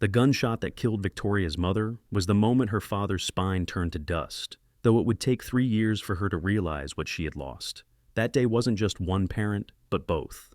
The gunshot that killed Victoria's mother was the moment her father's spine turned to dust, though it would take 3 years for her to realize what she had lost. That day wasn't just one parent, but both.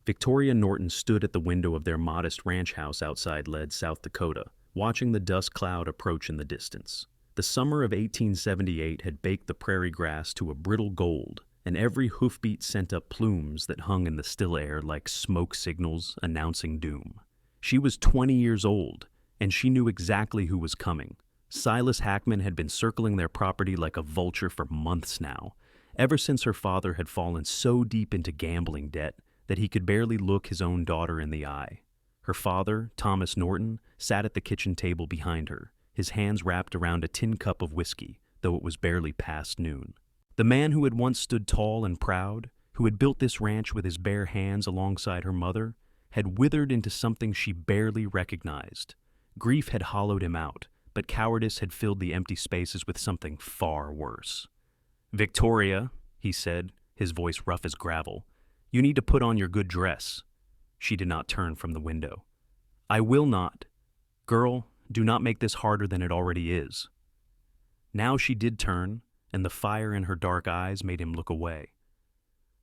Victoria and Norton stood at the window of their modest ranch house outside Lead, South Dakota, watching the dust cloud approach in the distance. The summer of 1878 had baked the prairie grass to a brittle gold, and every hoofbeat sent up plumes that hung in the still air like smoke signals announcing doom. She was 20 years old, and she knew exactly who was coming. Silas Hackman had been circling their property like a vulture for months now, ever since her father had fallen so deep into gambling debt that he could barely look his own daughter in the eye. Her father, Thomas Norton, sat at the kitchen table behind her, his hands wrapped around a tin cup of whiskey, though it was barely past noon. The man who had once stood tall and proud, who had built this ranch with his bare hands alongside her mother, had withered into something she barely recognized. Grief had hollowed him out, but cowardice had filled the empty spaces with something far worse. "Victoria," he said, his voice rough as gravel, "you need to put on your good dress." She did not turn from the window. "I will not. Girl, do not make this harder than it already is." Now she did turn, and the fire in her dark eyes made him look away.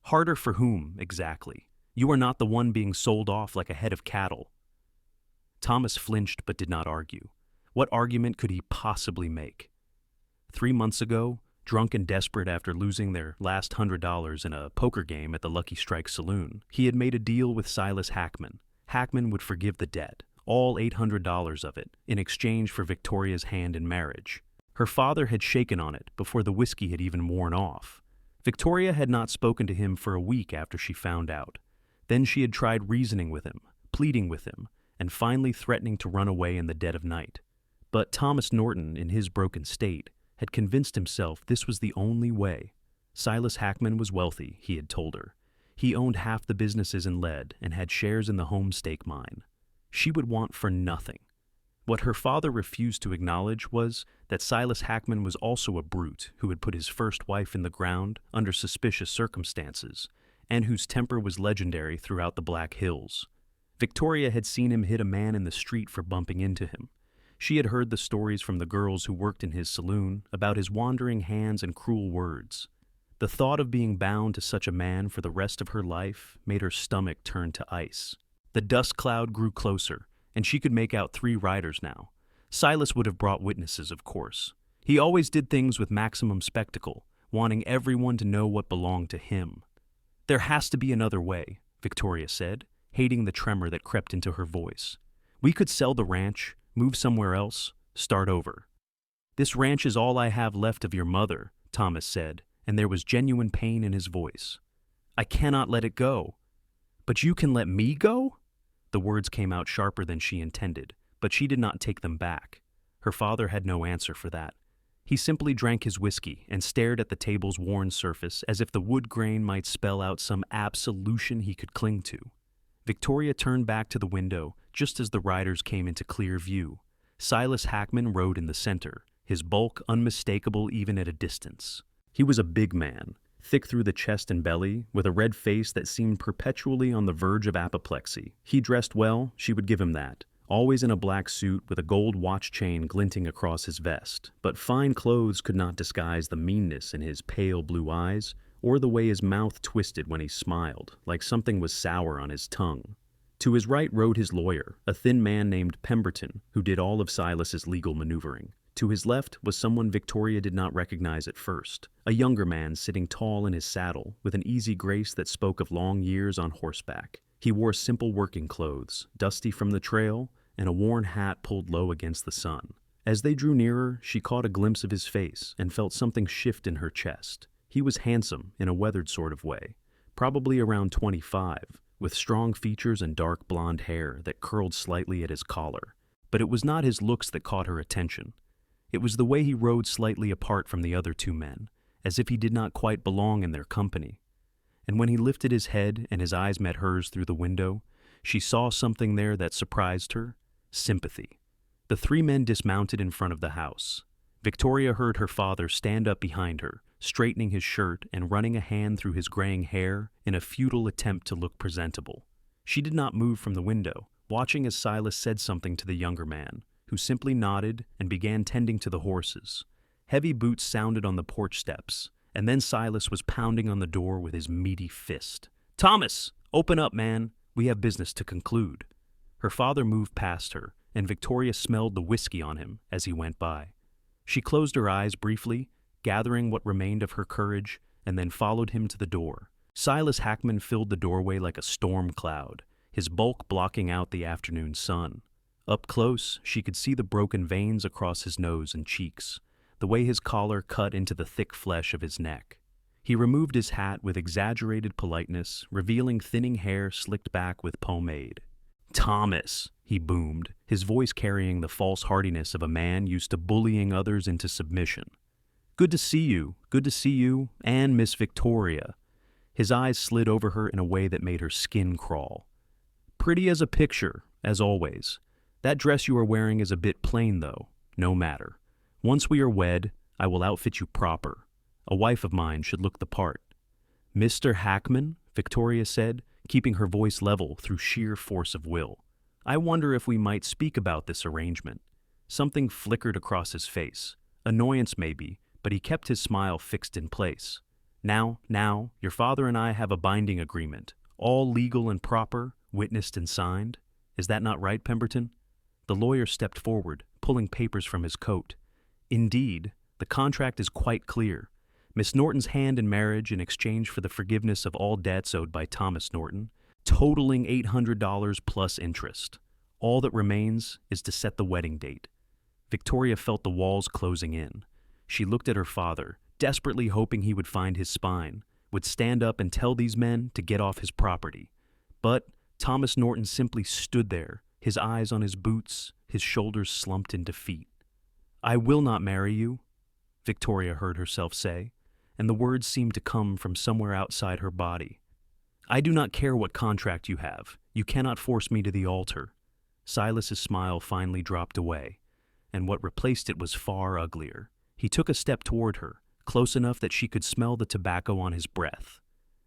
"Harder for whom, exactly? You are not the one being sold off like a head of cattle." Thomas flinched but did not argue. What argument could he possibly make? 3 months ago, drunk and desperate after losing their last $100 in a poker game at the Lucky Strike Saloon, he had made a deal with Silas Hackman. Hackman would forgive the debt, all $800 of it, in exchange for Victoria's hand in marriage. Her father had shaken on it before the whiskey had even worn off. Victoria had not spoken to him for a week after she found out. Then she had tried reasoning with him, pleading with him, and finally threatening to run away in the dead of night. But Thomas Norton, in his broken state, had convinced himself this was the only way. Silas Hackman was wealthy, he had told her. He owned half the businesses in Lead and had shares in the Homestake mine. She would want for nothing. What her father refused to acknowledge was that Silas Hackman was also a brute who had put his first wife in the ground under suspicious circumstances, and whose temper was legendary throughout the Black Hills. Victoria had seen him hit a man in the street for bumping into him. She had heard the stories from the girls who worked in his saloon about his wandering hands and cruel words. The thought of being bound to such a man for the rest of her life made her stomach turn to ice. The dust cloud grew closer, and she could make out 3 riders now. Silas would have brought witnesses, of course. He always did things with maximum spectacle, wanting everyone to know what belonged to him. "There has to be another way," Victoria said, hating the tremor that crept into her voice. "We could sell the ranch, move somewhere else, start over." "This ranch is all I have left of your mother," Thomas said, and there was genuine pain in his voice. "I cannot let it go." "But you can let me go?" The words came out sharper than she intended, but she did not take them back. Her father had no answer for that. He simply drank his whiskey and stared at the table's worn surface as if the wood grain might spell out some absolution he could cling to. Victoria turned back to the window just as the riders came into clear view. Silas Hackman rode in the center, his bulk unmistakable even at a distance. He was a big man, thick through the chest and belly, with a red face that seemed perpetually on the verge of apoplexy. He dressed well, she would give him that, always in a black suit with a gold watch chain glinting across his vest. But fine clothes could not disguise the meanness in his pale blue eyes, or the way his mouth twisted when he smiled, like something was sour on his tongue. To his right rode his lawyer, a thin man named Pemberton, who did all of Silas's legal maneuvering. To his left was someone Victoria did not recognize at first, a younger man sitting tall in his saddle, with an easy grace that spoke of long years on horseback. He wore simple working clothes, dusty from the trail, and a worn hat pulled low against the sun. As they drew nearer, she caught a glimpse of his face and felt something shift in her chest. He was handsome in a weathered sort of way, probably around 25, with strong features and dark blonde hair that curled slightly at his collar. But it was not his looks that caught her attention. It was the way he rode slightly apart from the other 2 men, as if he did not quite belong in their company. And when he lifted his head and his eyes met hers through the window, she saw something there that surprised her: sympathy. The 3 men dismounted in front of the house. Victoria heard her father stand up behind her, straightening his shirt and running a hand through his graying hair in a futile attempt to look presentable. She did not move from the window, watching as Silas said something to the younger man, who simply nodded and began tending to the horses. Heavy boots sounded on the porch steps, and then Silas was pounding on the door with his meaty fist. "Thomas, open up, man. We have business to conclude." Her father moved past her, and Victoria smelled the whiskey on him as he went by. She closed her eyes briefly, gathering what remained of her courage, and then followed him to the door. Silas Hackman filled the doorway like a storm cloud, his bulk blocking out the afternoon sun. Up close, she could see the broken veins across his nose and cheeks, the way his collar cut into the thick flesh of his neck. He removed his hat with exaggerated politeness, revealing thinning hair slicked back with pomade. "Thomas," he boomed, his voice carrying the false heartiness of a man used to bullying others into submission. Good to see you, and Miss Victoria." His eyes slid over her in a way that made her skin crawl. "Pretty as a picture, as always. That dress you are wearing is a bit plain, though. No matter. Once we are wed, I will outfit you proper. A wife of mine should look the part." "Mr. Hackman," Victoria said, keeping her voice level through sheer force of will. "I wonder if we might speak about this arrangement." Something flickered across his face. Annoyance, maybe, but he kept his smile fixed in place. Now, your father and I have a binding agreement, all legal and proper, witnessed and signed. Is that not right, Pemberton?" The lawyer stepped forward, pulling papers from his coat. "Indeed, the contract is quite clear. Miss Norton's hand in marriage in exchange for the forgiveness of all debts owed by Thomas Norton, totaling $800 plus interest. All that remains is to set the wedding date." Victoria felt the walls closing in. She looked at her father, desperately hoping he would find his spine, would stand up and tell these men to get off his property. But Thomas Norton simply stood there, his eyes on his boots, his shoulders slumped in defeat. "I will not marry you," Victoria heard herself say, and the words seemed to come from somewhere outside her body. "I do not care what contract you have. You cannot force me to the altar." Silas's smile finally dropped away, and what replaced it was far uglier. He took a step toward her, close enough that she could smell the tobacco on his breath.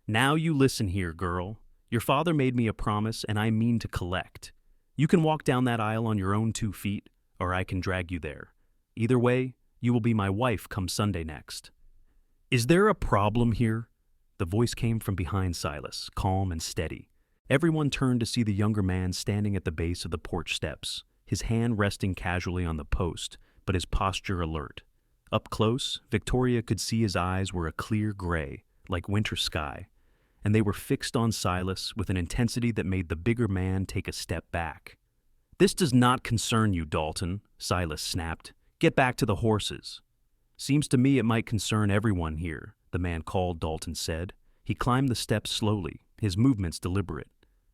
"Now you listen here, girl. Your father made me a promise, and I mean to collect. You can walk down that aisle on your own 2 feet, or I can drag you there. Either way, you will be my wife come Sunday next." "Is there a problem here?" The voice came from behind Silas, calm and steady. Everyone turned to see the younger man standing at the base of the porch steps, his hand resting casually on the post, but his posture alert. Up close, Victoria could see his eyes were a clear gray, like winter sky, and they were fixed on Silas with an intensity that made the bigger man take a step back. "This does not concern you, Dalton," Silas snapped. "Get back to the horses." "Seems to me it might concern everyone here," the man called Dalton said. He climbed the steps slowly, his movements deliberate.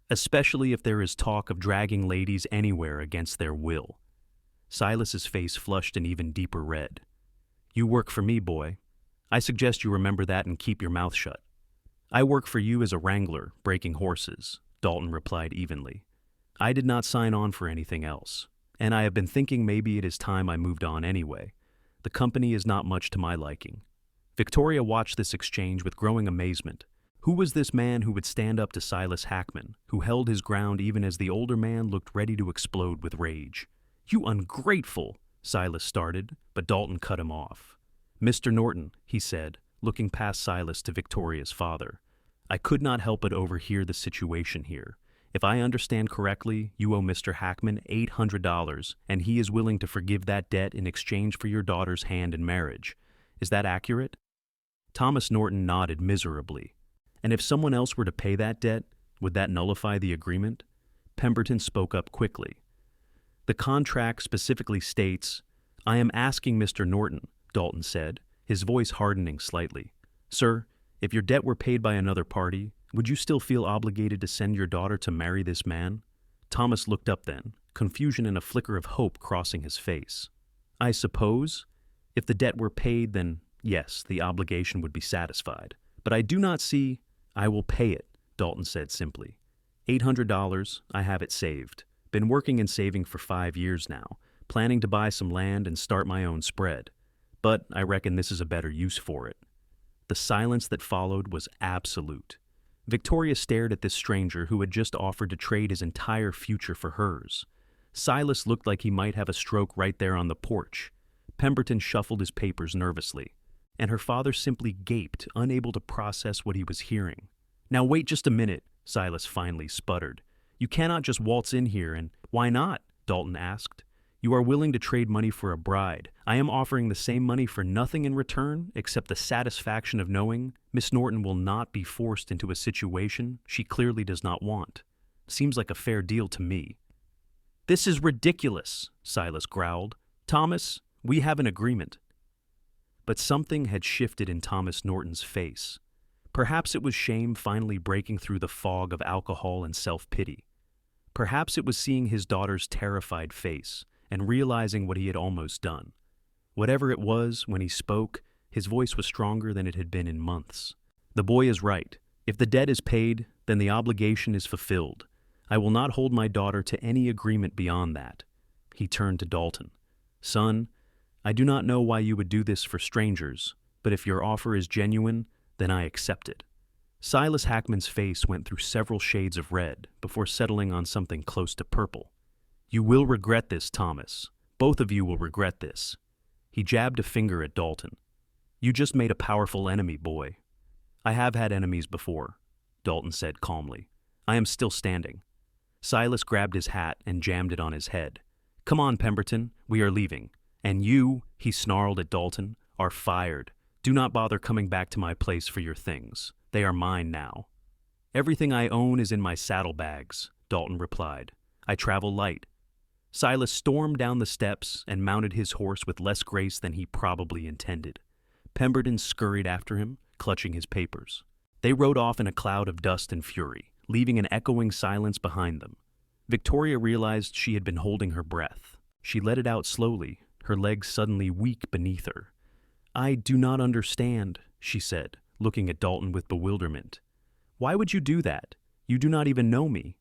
"Especially if there is talk of dragging ladies anywhere against their will." Silas's face flushed an even deeper red. "You work for me, boy. I suggest you remember that and keep your mouth shut." "I work for you as a wrangler, breaking horses," Dalton replied evenly. "I did not sign on for anything else, and I have been thinking maybe it is time I moved on anyway. The company is not much to my liking." Victoria watched this exchange with growing amazement. Who was this man who would stand up to Silas Hackman, who held his ground even as the older man looked ready to explode with rage? "You ungrateful!" Silas started, but Dalton cut him off. "Mr. Norton," he said, looking past Silas to Victoria's father, "I could not help but overhear the situation here. If I understand correctly, you owe Mr. Hackman $800, and he is willing to forgive that debt in exchange for your daughter's hand in marriage. Is that accurate?" Thomas Norton nodded miserably. "And if someone else were to pay that debt, would that nullify the agreement?" Pemberton spoke up quickly. "The contract specifically states, I am asking Mr. Norton," Dalton said, his voice hardening slightly. "Sir, if your debt were paid by another party, would you still feel obligated to send your daughter to marry this man?" Thomas looked up then, confusion and a flicker of hope crossing his face. "I suppose, if the debt were paid, then yes, the obligation would be satisfied. But I do not see—" "I will pay it," Dalton said simply. $800, I have it saved. Been working and saving for 5 years now, planning to buy some land and start my own spread. But I reckon this is a better use for it." The silence that followed was absolute. Victoria stared at this stranger who had just offered to trade his entire future for hers. Silas looked like he might have a stroke right there on the porch. Pemberton shuffled his papers nervously, and her father simply gaped, unable to process what he was hearing. "Now wait just a minute," Silas finally sputtered. "You cannot just waltz in here and—" "Why not?" Dalton asked. "You are willing to trade money for a bride. I am offering the same money for nothing in return except the satisfaction of knowing Miss Norton will not be forced into a situation she clearly does not want. Seems like a fair deal to me." "This is ridiculous," Silas growled. "Thomas, we have an agreement." But something had shifted in Thomas Norton's face. Perhaps it was shame finally breaking through the fog of alcohol and self-pity. Perhaps it was seeing his daughter's terrified face and realizing what he had almost done. Whatever it was, when he spoke, his voice was stronger than it had been in months. "The boy is right. If the debt is paid, then the obligation is fulfilled. I will not hold my daughter to any agreement beyond that." He turned to Dalton. "Son, I do not know why you would do this for strangers, but if your offer is genuine, then I accept it." Silas Hackman's face went through several shades of red before settling on something close to purple. "You will regret this, Thomas. Both of you will regret this." He jabbed a finger at Dalton. "You just made a powerful enemy, boy." "I have had enemies before," Dalton said calmly. "I am still standing." Silas grabbed his hat and jammed it on his head. "Come on, Pemberton, we are leaving. And you," he snarled at Dalton, "are fired. Do not bother coming back to my place for your things. They are mine now." "Everything I own is in my saddlebags," Dalton replied. "I travel light." Silas stormed down the steps and mounted his horse with less grace than he probably intended. Pemberton scurried after him, clutching his papers. They rode off in a cloud of dust and fury, leaving an echoing silence behind them. Victoria realized she had been holding her breath. She let it out slowly, her legs suddenly weak beneath her. "I do not understand," she said, looking at Dalton with bewilderment. "Why would you do that? You do not even know me."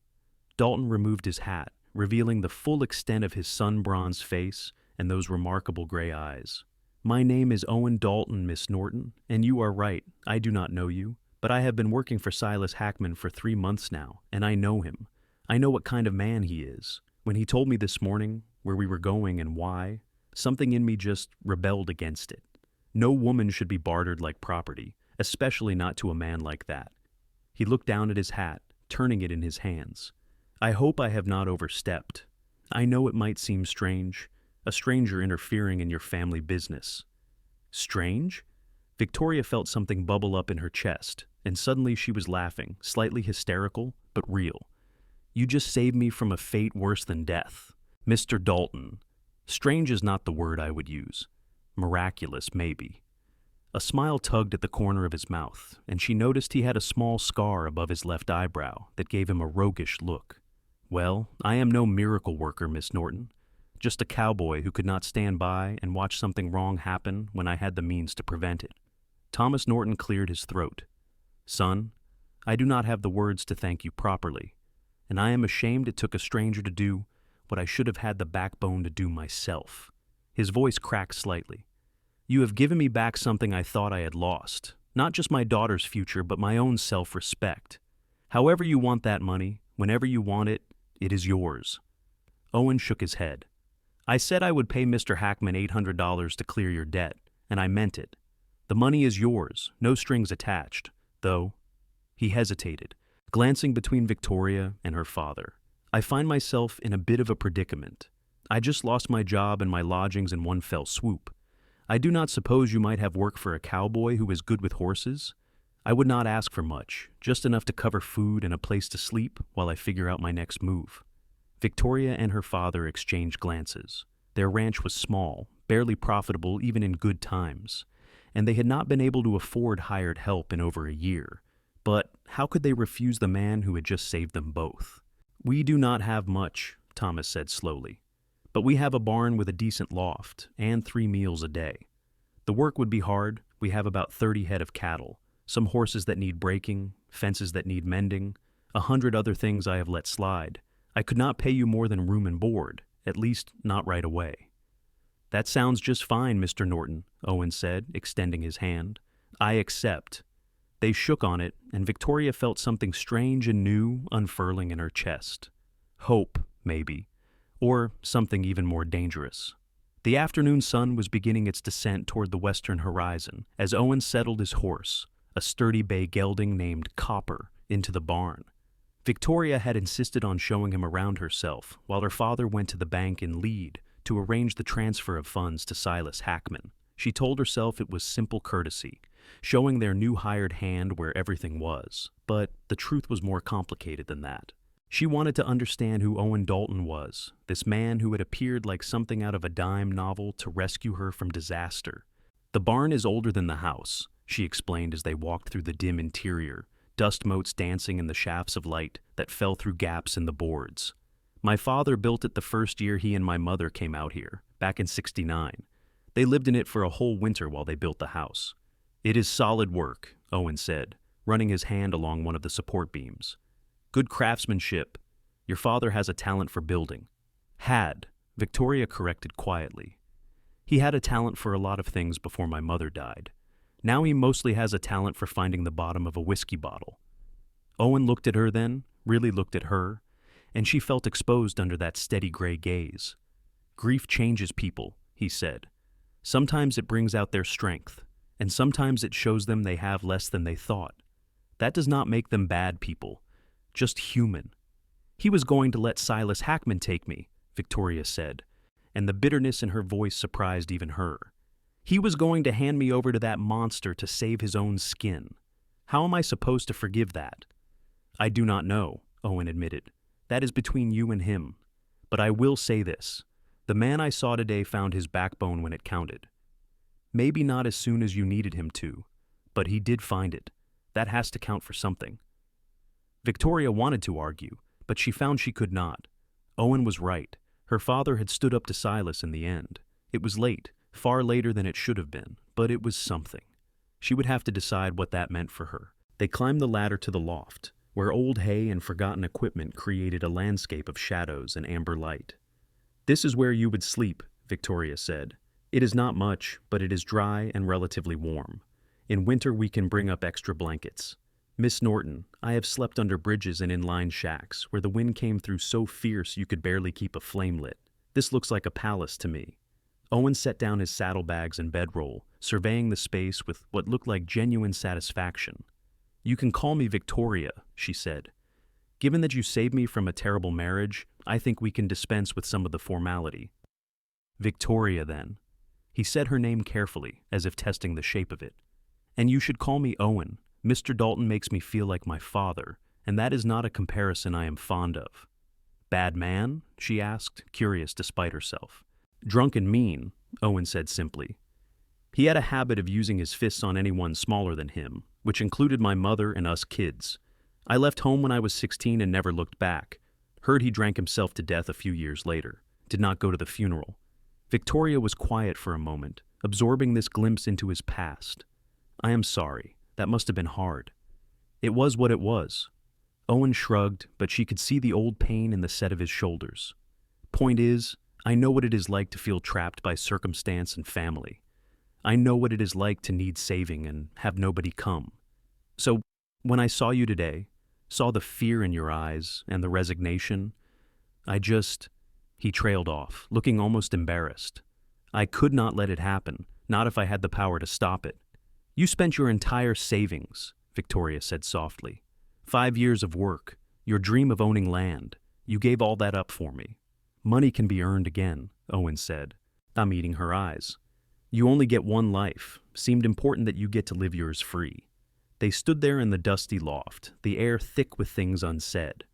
Dalton removed his hat, revealing the full extent of his sun-bronzed face and those remarkable gray eyes. "My name is Owen Dalton, Miss Norton, and you are right, I do not know you, but I have been working for Silas Hackman for 3 months now, and I know him. I know what kind of man he is. When he told me this morning where we were going and why, something in me just rebelled against it. No woman should be bartered like property, especially not to a man like that." He looked down at his hat, turning it in his hands. "I hope I have not overstepped. I know it might seem strange, a stranger interfering in your family business." "Strange?" Victoria felt something bubble up in her chest, and suddenly she was laughing, slightly hysterical, but real. "You just saved me from a fate worse than death. Mr. Dalton. Strange is not the word I would use. Miraculous, maybe." A smile tugged at the corner of his mouth, and she noticed he had a small scar above his left eyebrow that gave him a roguish look. "Well, I am no miracle worker, Miss Norton. Just a cowboy who could not stand by and watch something wrong happen when I had the means to prevent it." Thomas Norton cleared his throat. "Son, I do not have the words to thank you properly, and I am ashamed it took a stranger to do what I should have had the backbone to do myself." His voice cracked slightly. "You have given me back something I thought I had lost, not just my daughter's future, but my own self-respect. However you want that money, whenever you want it, it is yours." Owen shook his head. "I said I would pay Mr. Hackman $800 to clear your debt, and I meant it. The money is yours, no strings attached, though." He hesitated, glancing between Victoria and her father. "I find myself in a bit of a predicament. I just lost my job and my lodgings in one fell swoop. I do not suppose you might have work for a cowboy who is good with horses? I would not ask for much, just enough to cover food and a place to sleep while I figure out my next move." Victoria and her father exchanged glances. Their ranch was small, barely profitable even in good times, and they had not been able to afford hired help in over a year. But how could they refuse the man who had just saved them both? "We do not have much," Thomas said slowly, "but we have a barn with a decent loft and 3 meals a day. The work would be hard. We have about 30 head of cattle, some horses that need breaking, fences that need mending, 100 other things I have let slide. I could not pay you more than room and board, at least not right away." "That sounds just fine, Mr. Norton," Owen said, extending his hand. "I accept." They shook on it, and Victoria felt something strange and new unfurling in her chest. Hope, maybe, or something even more dangerous. The afternoon sun was beginning its descent toward the western horizon as Owen settled his horse, a sturdy bay gelding named Copper, into the barn. Victoria had insisted on showing him around herself while her father went to the bank in Lead to arrange the transfer of funds to Silas Hackman. She told herself it was simple courtesy, showing their new hired hand where everything was, but the truth was more complicated than that. She wanted to understand who Owen Dalton was, this man who had appeared like something out of a dime novel to rescue her from disaster. The barn is older than the house, she explained as they walked through the dim interior, dust motes dancing in the shafts of light that fell through gaps in the boards. My father built it the first year he and my mother came out here, back in '69. They lived in it for a whole winter while they built the house. It is solid work, Owen said, running his hand along one of the support beams. Good craftsmanship. Your father has a talent for building. Had, Victoria corrected quietly. He had a talent for a lot of things before my mother died. Now he mostly has a talent for finding the bottom of a whiskey bottle. Owen looked at her then, really looked at her, and she felt exposed under that steady gray gaze. Grief changes people, he said. Sometimes it brings out their strength, and sometimes it shows them they have less than they thought. That does not make them bad people, just human. He was going to let Silas Hackman take me, Victoria said, and the bitterness in her voice surprised even her. He was going to hand me over to that monster to save his own skin. How am I supposed to forgive that? I do not know, Owen admitted. That is between you and him. But I will say this. The man I saw today found his backbone when it counted. Maybe not as soon as you needed him to, but he did find it. That has to count for something. Victoria wanted to argue, but she found she could not. Owen was right. Her father had stood up to Silas in the end. It was late, far later than it should have been, but it was something. She would have to decide what that meant for her. They climbed the ladder to the loft, where old hay and forgotten equipment created a landscape of shadows and amber light. This is where you would sleep, Victoria said. It is not much, but it is dry and relatively warm. In winter we can bring up extra blankets. Miss Norton, I have slept under bridges and in lined shacks, where the wind came through so fierce you could barely keep a flame lit. This looks like a palace to me. Owen set down his saddlebags and bedroll, surveying the space with what looked like genuine satisfaction. You can call me Victoria, she said. Given that you saved me from a terrible marriage, I think we can dispense with some of the formality. Victoria, then. He said her name carefully, as if testing the shape of it. And you should call me Owen. Mr. Dalton makes me feel like my father, and that is not a comparison I am fond of. Bad man? She asked, curious despite herself. Drunk and mean, Owen said simply. He had a habit of using his fists on anyone smaller than him, which included my mother and us kids. I left home when I was 16 and never looked back. Heard he drank himself to death a few years later. Did not go to the funeral. Victoria was quiet for a moment, absorbing this glimpse into his past. I am sorry. That must have been hard. It was what it was. Owen shrugged, but she could see the old pain in the set of his shoulders. Point is, I know what it is like to feel trapped by circumstance and family. I know what it is like to need saving and have nobody come. So, when I saw you today, saw the fear in your eyes and the resignation, He trailed off, looking almost embarrassed. I could not let it happen, not if I had the power to stop it. You spent your entire savings, Victoria said softly. 5 years of work, your dream of owning land. You gave all that up for me. Money can be earned again, Owen said. I'm eating her eyes. You only get one life. Seemed important that you get to live yours free. They stood there in the dusty loft, the air thick with things unsaid.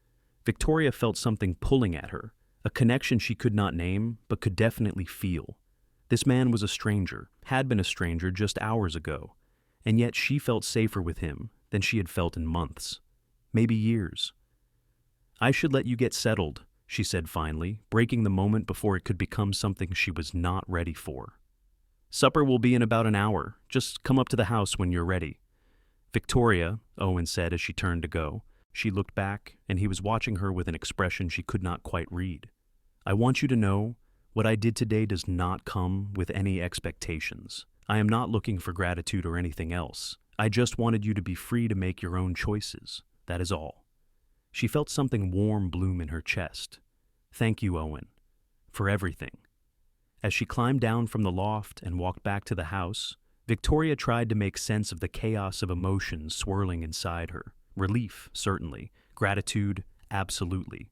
Victoria felt something pulling at her, a connection she could not name, but could definitely feel. This man was a stranger, had been a stranger just hours ago, and yet she felt safer with him than she had felt in months, maybe years. I should let you get settled, she said finally, breaking the moment before it could become something she was not ready for. Supper will be in about an hour. Just come up to the house when you're ready. Victoria, Owen said as she turned to go. She looked back, and he was watching her with an expression she could not quite read. I want you to know, what I did today does not come with any expectations. I am not looking for gratitude or anything else. I just wanted you to be free to make your own choices. That is all." She felt something warm bloom in her chest. "Thank you, Owen, for everything." As she climbed down from the loft and walked back to the house, Victoria tried to make sense of the chaos of emotions swirling inside her. Relief, certainly. Gratitude, absolutely.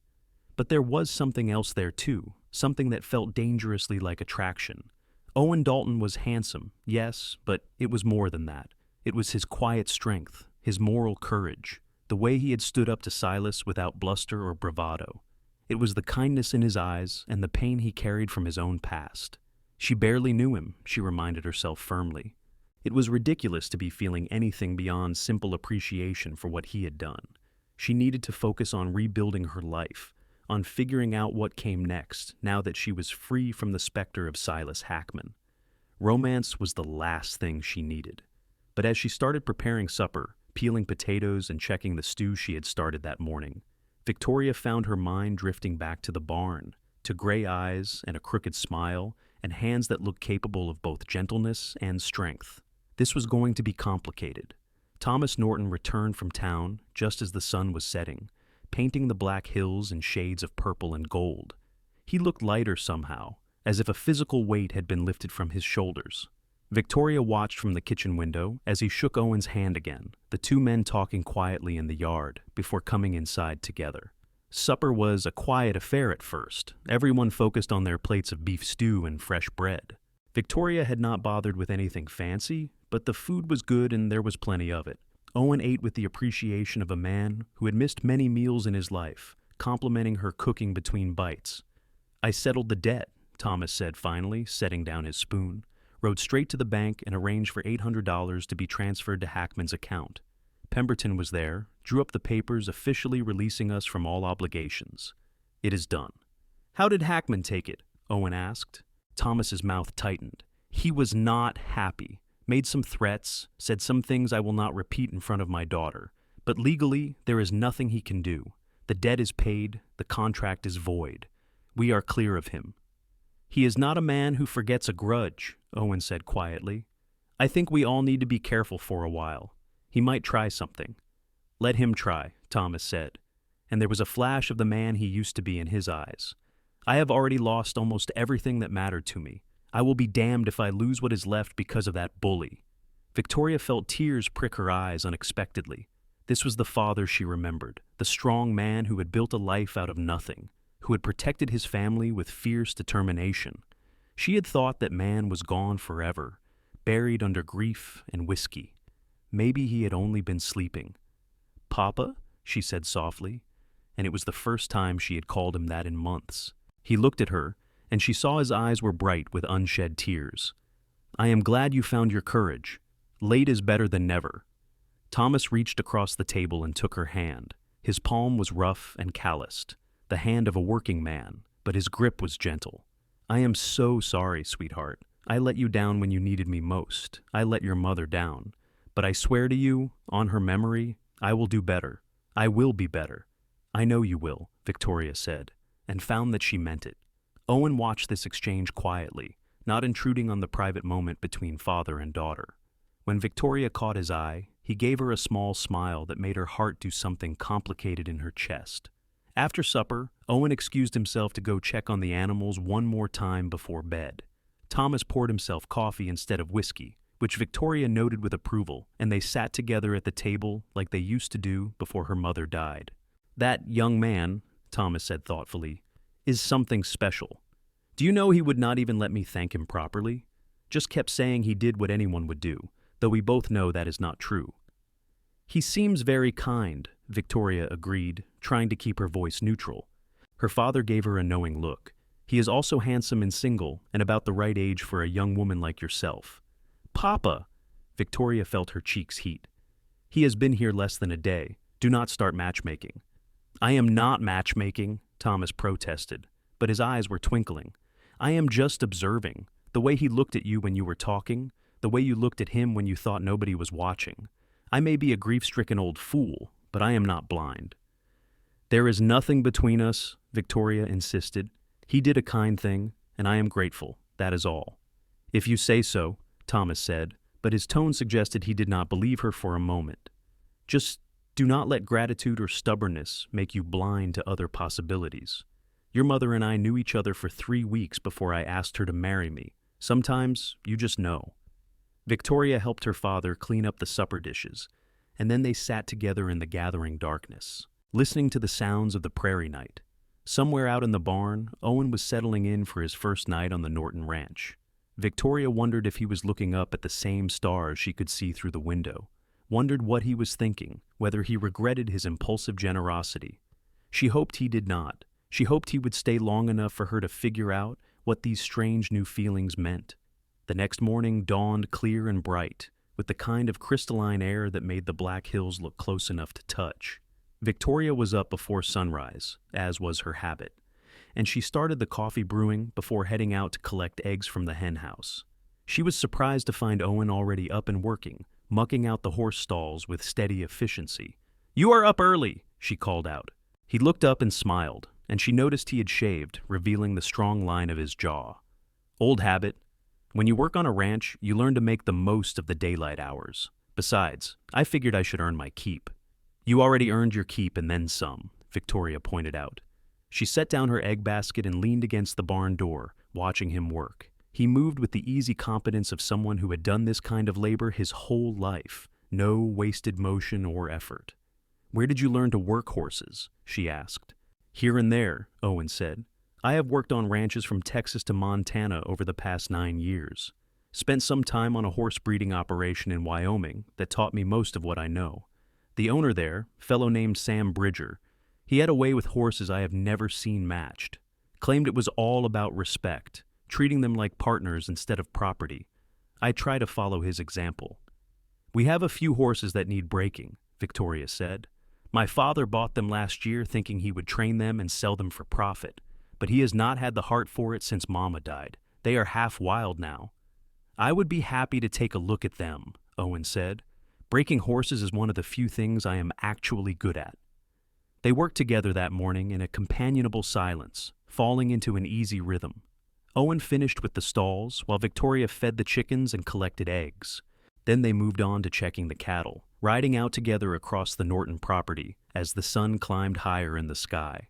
But there was something else there too, something that felt dangerously like attraction. Owen Dalton was handsome, yes, but it was more than that. It was his quiet strength, his moral courage, the way he had stood up to Silas without bluster or bravado. It was the kindness in his eyes and the pain he carried from his own past. She barely knew him, she reminded herself firmly. It was ridiculous to be feeling anything beyond simple appreciation for what he had done. She needed to focus on rebuilding her life, on figuring out what came next, now that she was free from the specter of Silas Hackman. Romance was the last thing she needed. But as she started preparing supper, peeling potatoes and checking the stew she had started that morning, Victoria found her mind drifting back to the barn, to gray eyes and a crooked smile, and hands that looked capable of both gentleness and strength. This was going to be complicated. Thomas Norton returned from town just as the sun was setting, painting the black hills in shades of purple and gold. He looked lighter somehow, as if a physical weight had been lifted from his shoulders. Victoria watched from the kitchen window as he shook Owen's hand again, the two men talking quietly in the yard before coming inside together. Supper was a quiet affair at first, everyone focused on their plates of beef stew and fresh bread. Victoria had not bothered with anything fancy, but the food was good and there was plenty of it. Owen ate with the appreciation of a man who had missed many meals in his life, complimenting her cooking between bites. "I settled the debt," Thomas said finally, setting down his spoon, rode straight to the bank and arranged for $800 to be transferred to Hackman's account. Pemberton was there, drew up the papers officially releasing us from all obligations. "It is done." "How did Hackman take it?" Owen asked. Thomas's mouth tightened. He was not happy. Made some threats, said some things I will not repeat in front of my daughter. But legally, there is nothing he can do. The debt is paid, the contract is void. We are clear of him. "He is not a man who forgets a grudge," Owen said quietly. "I think we all need to be careful for a while. He might try something." "Let him try," Thomas said, and there was a flash of the man he used to be in his eyes. "I have already lost almost everything that mattered to me. I will be damned if I lose what is left because of that bully." Victoria felt tears prick her eyes unexpectedly. This was the father she remembered, the strong man who had built a life out of nothing, who had protected his family with fierce determination. She had thought that man was gone forever, buried under grief and whiskey. Maybe he had only been sleeping. "Papa?" she said softly, and it was the first time she had called him that in months. He looked at her, and she saw his eyes were bright with unshed tears. "I am glad you found your courage. Late is better than never." Thomas reached across the table and took her hand. His palm was rough and calloused, the hand of a working man, but his grip was gentle. "I am so sorry, sweetheart. I let you down when you needed me most. I let your mother down. But I swear to you, on her memory, I will do better. I will be better." "I know you will," Victoria said, and found that she meant it. Owen watched this exchange quietly, not intruding on the private moment between father and daughter. When Victoria caught his eye, he gave her a small smile that made her heart do something complicated in her chest. After supper, Owen excused himself to go check on the animals one more time before bed. Thomas poured himself coffee instead of whiskey, which Victoria noted with approval, and they sat together at the table like they used to do before her mother died. "That young man," Thomas said thoughtfully, "is something special. Do you know he would not even let me thank him properly? Just kept saying he did what anyone would do, though we both know that is not true." "He seems very kind," Victoria agreed, trying to keep her voice neutral. Her father gave her a knowing look. "He is also handsome and single, and about the right age for a young woman like yourself." "Papa!" Victoria felt her cheeks heat. "He has been here less than a day. Do not start matchmaking." "I am not matchmaking," Thomas protested, but his eyes were twinkling. "I am just observing, the way he looked at you when you were talking, the way you looked at him when you thought nobody was watching. I may be a grief-stricken old fool, but I am not blind." "There is nothing between us," Victoria insisted. "He did a kind thing, and I am grateful, that is all." "If you say so," Thomas said, but his tone suggested he did not believe her for a moment. Just do not let gratitude or stubbornness make you blind to other possibilities. Your mother and I knew each other for 3 weeks before I asked her to marry me. Sometimes you just know. Victoria helped her father clean up the supper dishes, and then they sat together in the gathering darkness, listening to the sounds of the prairie night. Somewhere out in the barn, Owen was settling in for his first night on the Norton ranch. Victoria wondered if he was looking up at the same stars she could see through the window, wondered what he was thinking, whether he regretted his impulsive generosity. She hoped he did not. She hoped he would stay long enough for her to figure out what these strange new feelings meant. The next morning dawned clear and bright, with the kind of crystalline air that made the Black Hills look close enough to touch. Victoria was up before sunrise, as was her habit, and she started the coffee brewing before heading out to collect eggs from the hen house. She was surprised to find Owen already up and working, mucking out the horse stalls with steady efficiency. "You are up early," she called out. He looked up and smiled, and she noticed he had shaved, revealing the strong line of his jaw. "Old habit. When you work on a ranch, you learn to make the most of the daylight hours. Besides, I figured I should earn my keep." "You already earned your keep and then some," Victoria pointed out. She set down her egg basket and leaned against the barn door, watching him work. He moved with the easy competence of someone who had done this kind of labor his whole life, no wasted motion or effort. "Where did you learn to work horses?" she asked. "Here and there," Owen said. "I have worked on ranches from Texas to Montana over the past 9 years. Spent some time on a horse breeding operation in Wyoming that taught me most of what I know. The owner there, fellow named Sam Bridger, he had a way with horses I have never seen matched. Claimed it was all about respect, treating them like partners instead of property. I try to follow his example." "We have a few horses that need breaking," Victoria said. "My father bought them last year thinking he would train them and sell them for profit, but he has not had the heart for it since Mama died. They are half wild now." "I would be happy to take a look at them," Owen said. "Breaking horses is one of the few things I am actually good at." They worked together that morning in a companionable silence, falling into an easy rhythm. Owen finished with the stalls, while Victoria fed the chickens and collected eggs. Then they moved on to checking the cattle, riding out together across the Norton property as the sun climbed higher in the sky.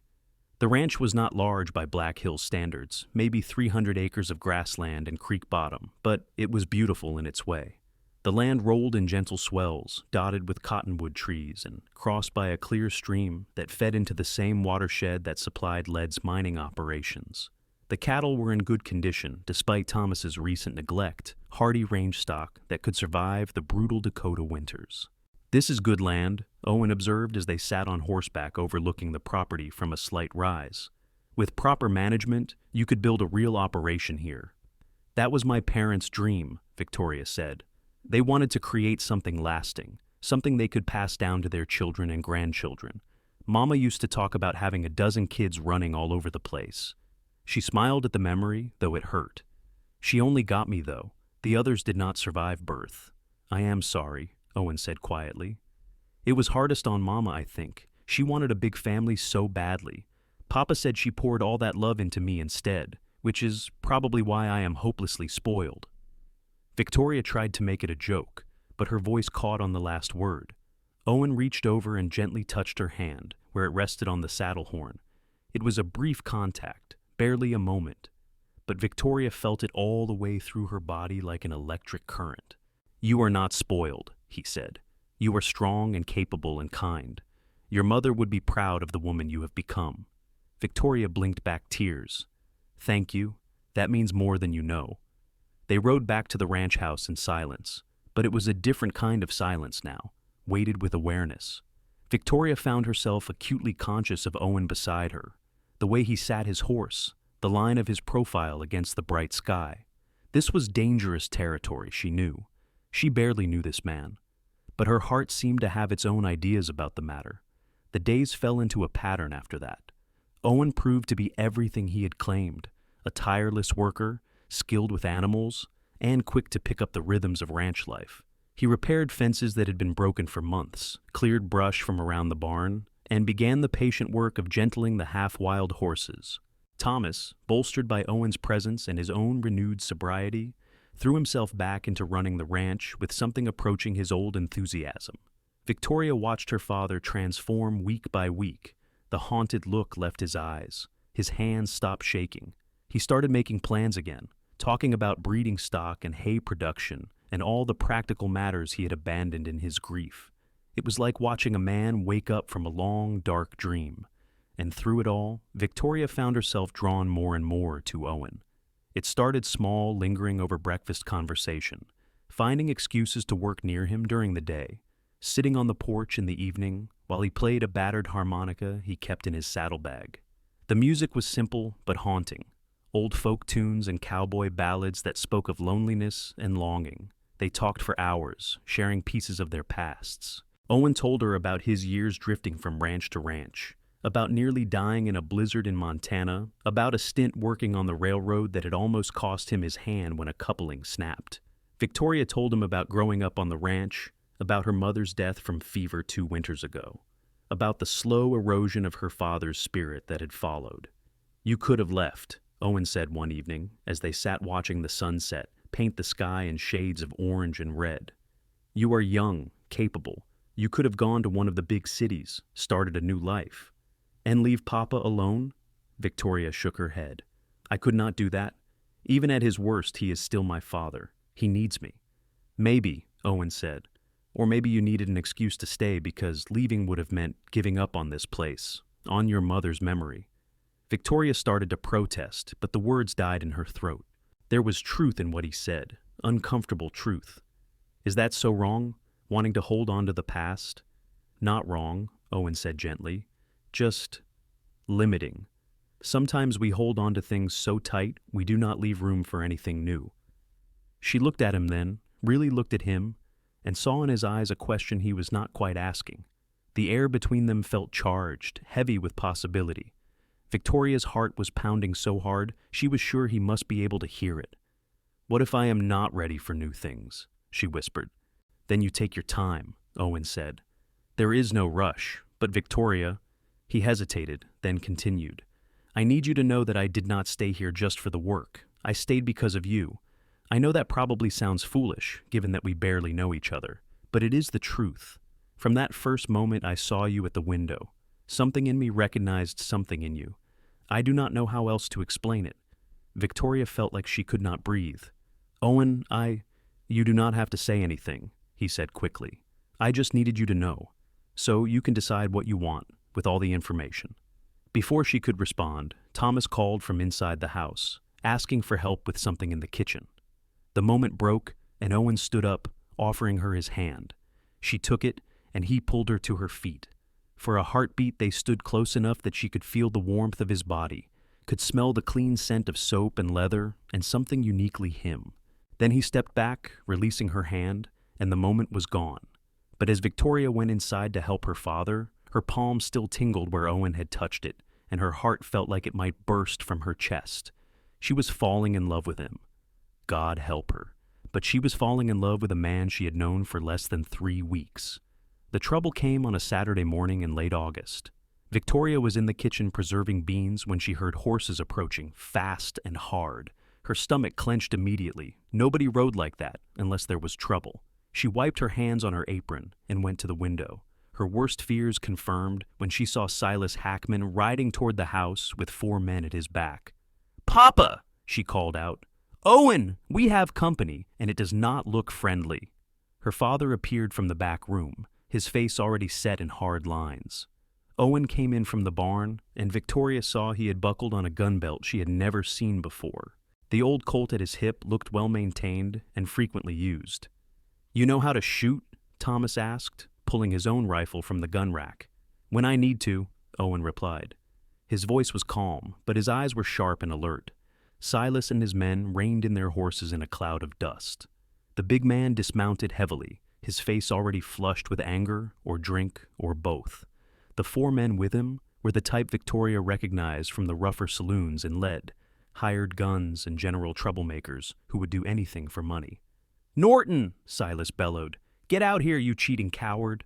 The ranch was not large by Black Hills standards, maybe 300 acres of grassland and creek bottom, but it was beautiful in its way. The land rolled in gentle swells, dotted with cottonwood trees and crossed by a clear stream that fed into the same watershed that supplied Lead's mining operations. The cattle were in good condition, despite Thomas's recent neglect, hardy range stock that could survive the brutal Dakota winters. "This is good land," Owen observed as they sat on horseback overlooking the property from a slight rise. "With proper management, you could build a real operation here." "That was my parents' dream," Victoria said. "They wanted to create something lasting, something they could pass down to their children and grandchildren. Mama used to talk about having a dozen kids running all over the place." She smiled at the memory, though it hurt. "She only got me, though. The others did not survive birth." "I am sorry," Owen said quietly. "It was hardest on Mama, I think. She wanted a big family so badly. Papa said she poured all that love into me instead, which is probably why I am hopelessly spoiled." Victoria tried to make it a joke, but her voice caught on the last word. Owen reached over and gently touched her hand, where it rested on the saddle horn. It was a brief contact, barely a moment, but Victoria felt it all the way through her body like an electric current. "You are not spoiled," he said. "You are strong and capable and kind. Your mother would be proud of the woman you have become." Victoria blinked back tears. "Thank you. That means more than you know." They rode back to the ranch house in silence, but it was a different kind of silence now, weighted with awareness. Victoria found herself acutely conscious of Owen beside her, the way he sat his horse, the line of his profile against the bright sky. This was dangerous territory, she knew. She barely knew this man, but her heart seemed to have its own ideas about the matter. The days fell into a pattern after that. Owen proved to be everything he had claimed, a tireless worker, skilled with animals, and quick to pick up the rhythms of ranch life. He repaired fences that had been broken for months, cleared brush from around the barn, and began the patient work of gentling the half-wild horses. Thomas, bolstered by Owen's presence and his own renewed sobriety, threw himself back into running the ranch with something approaching his old enthusiasm. Victoria watched her father transform week by week. The haunted look left his eyes. His hands stopped shaking. He started making plans again, talking about breeding stock and hay production and all the practical matters he had abandoned in his grief. It was like watching a man wake up from a long, dark dream. And through it all, Victoria found herself drawn more and more to Owen. It started small, lingering over breakfast conversation, finding excuses to work near him during the day, sitting on the porch in the evening while he played a battered harmonica he kept in his saddlebag. The music was simple but haunting, old folk tunes and cowboy ballads that spoke of loneliness and longing. They talked for hours, sharing pieces of their pasts. Owen told her about his years drifting from ranch to ranch, about nearly dying in a blizzard in Montana, about a stint working on the railroad that had almost cost him his hand when a coupling snapped. Victoria told him about growing up on the ranch, about her mother's death from fever 2 winters ago, about the slow erosion of her father's spirit that had followed. "You could have left," Owen said one evening, as they sat watching the sunset paint the sky in shades of orange and red. "You are young, capable. You could have gone to one of the big cities, started a new life." "And leave Papa alone?" Victoria shook her head. "I could not do that. Even at his worst, he is still my father. He needs me." "Maybe," Owen said. "Or maybe you needed an excuse to stay because leaving would have meant giving up on this place, on your mother's memory." Victoria started to protest, but the words died in her throat. There was truth in what he said, uncomfortable truth. "Is that so wrong, wanting to hold on to the past?" "Not wrong," Owen said gently. "Just limiting. Sometimes we hold on to things so tight we do not leave room for anything new." She looked at him then, really looked at him, and saw in his eyes a question he was not quite asking. The air between them felt charged, heavy with possibility. Victoria's heart was pounding so hard she was sure he must be able to hear it. "What if I am not ready for new things?" she whispered. "Then you take your time," Owen said. "There is no rush, but Victoria—" He hesitated, then continued. "I need you to know that I did not stay here just for the work. I stayed because of you. I know that probably sounds foolish, given that we barely know each other, but it is the truth. From that first moment I saw you at the window. Something in me recognized something in you. I do not know how else to explain it." Victoria felt like she could not breathe. "Owen, You do not have to say anything," he said quickly. "I just needed you to know. So you can decide what you want, with all the information." Before she could respond, Thomas called from inside the house, asking for help with something in the kitchen. The moment broke, and Owen stood up, offering her his hand. She took it, and he pulled her to her feet. For a heartbeat, they stood close enough that she could feel the warmth of his body, could smell the clean scent of soap and leather, and something uniquely him. Then he stepped back, releasing her hand, and the moment was gone. But as Victoria went inside to help her father, her palm still tingled where Owen had touched it, and her heart felt like it might burst from her chest. She was falling in love with him. God help her. But she was falling in love with a man she had known for less than 3 weeks. The trouble came on a Saturday morning in late August. Victoria was in the kitchen preserving beans when she heard horses approaching, fast and hard. Her stomach clenched immediately. Nobody rode like that, unless there was trouble. She wiped her hands on her apron and went to the window. Her worst fears confirmed when she saw Silas Hackman riding toward the house with 4 men at his back. "Papa!" she called out. "Owen, we have company, and it does not look friendly." Her father appeared from the back room, his face already set in hard lines. Owen came in from the barn, and Victoria saw he had buckled on a gun belt she had never seen before. The old Colt at his hip looked well-maintained and frequently used. "You know how to shoot?" Thomas asked, pulling his own rifle from the gun rack. "When I need to," Owen replied. His voice was calm, but his eyes were sharp and alert. Silas and his men reined in their horses in a cloud of dust. The big man dismounted heavily, his face already flushed with anger or drink or both. The 4 men with him were the type Victoria recognized from the rougher saloons in Lead, hired guns and general troublemakers who would do anything for money. "Norton!" Silas bellowed. "Get out here, you cheating coward!"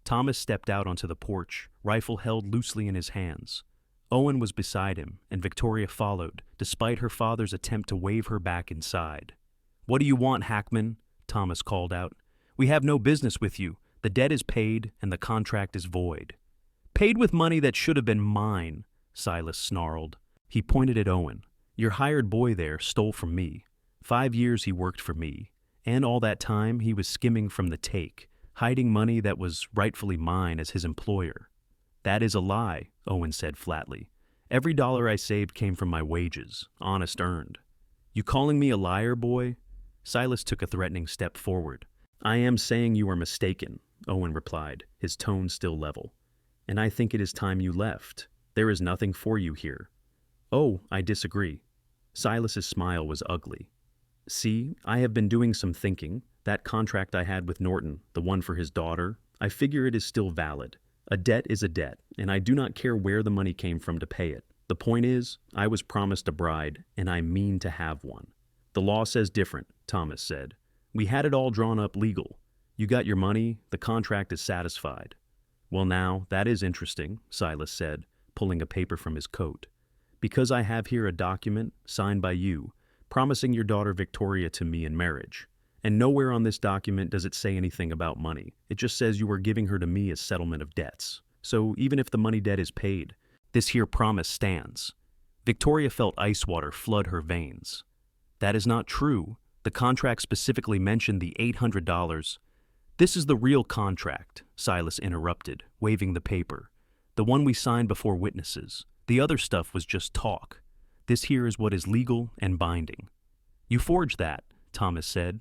Thomas stepped out onto the porch, rifle held loosely in his hands. Owen was beside him, and Victoria followed, despite her father's attempt to wave her back inside. "What do you want, Hackman?" Thomas called out. "We have no business with you. The debt is paid, and the contract is void." "Paid with money that should have been mine," Silas snarled. He pointed at Owen. "Your hired boy there stole from me. 5 years he worked for me, and all that time he was skimming from the take, hiding money that was rightfully mine as his employer." "That is a lie," Owen said flatly. "Every dollar I saved came from my wages, honest earned." "You calling me a liar, boy?" Silas took a threatening step forward. "I am saying you are mistaken," Owen replied, his tone still level. "And I think it is time you left. There is nothing for you here." "Oh, I disagree." Silas's smile was ugly. "See, I have been doing some thinking. That contract I had with Norton, the one for his daughter, I figure it is still valid. A debt is a debt, and I do not care where the money came from to pay it. The point is, I was promised a bride, and I mean to have one." "The law says different," Thomas said. "We had it all drawn up legal. You got your money, the contract is satisfied." "Well now, that is interesting," Silas said, pulling a paper from his coat. "Because I have here a document, signed by you, promising your daughter Victoria to me in marriage. And nowhere on this document does it say anything about money. It just says you are giving her to me as settlement of debts. So even if the money debt is paid, this here promise stands." Victoria felt ice water flood her veins. "That is not true. The contract specifically mentioned the $800. "This is the real contract," Silas interrupted, waving the paper. "The one we signed before witnesses. The other stuff was just talk. This here is what is legal and binding." "You forged that," Thomas said,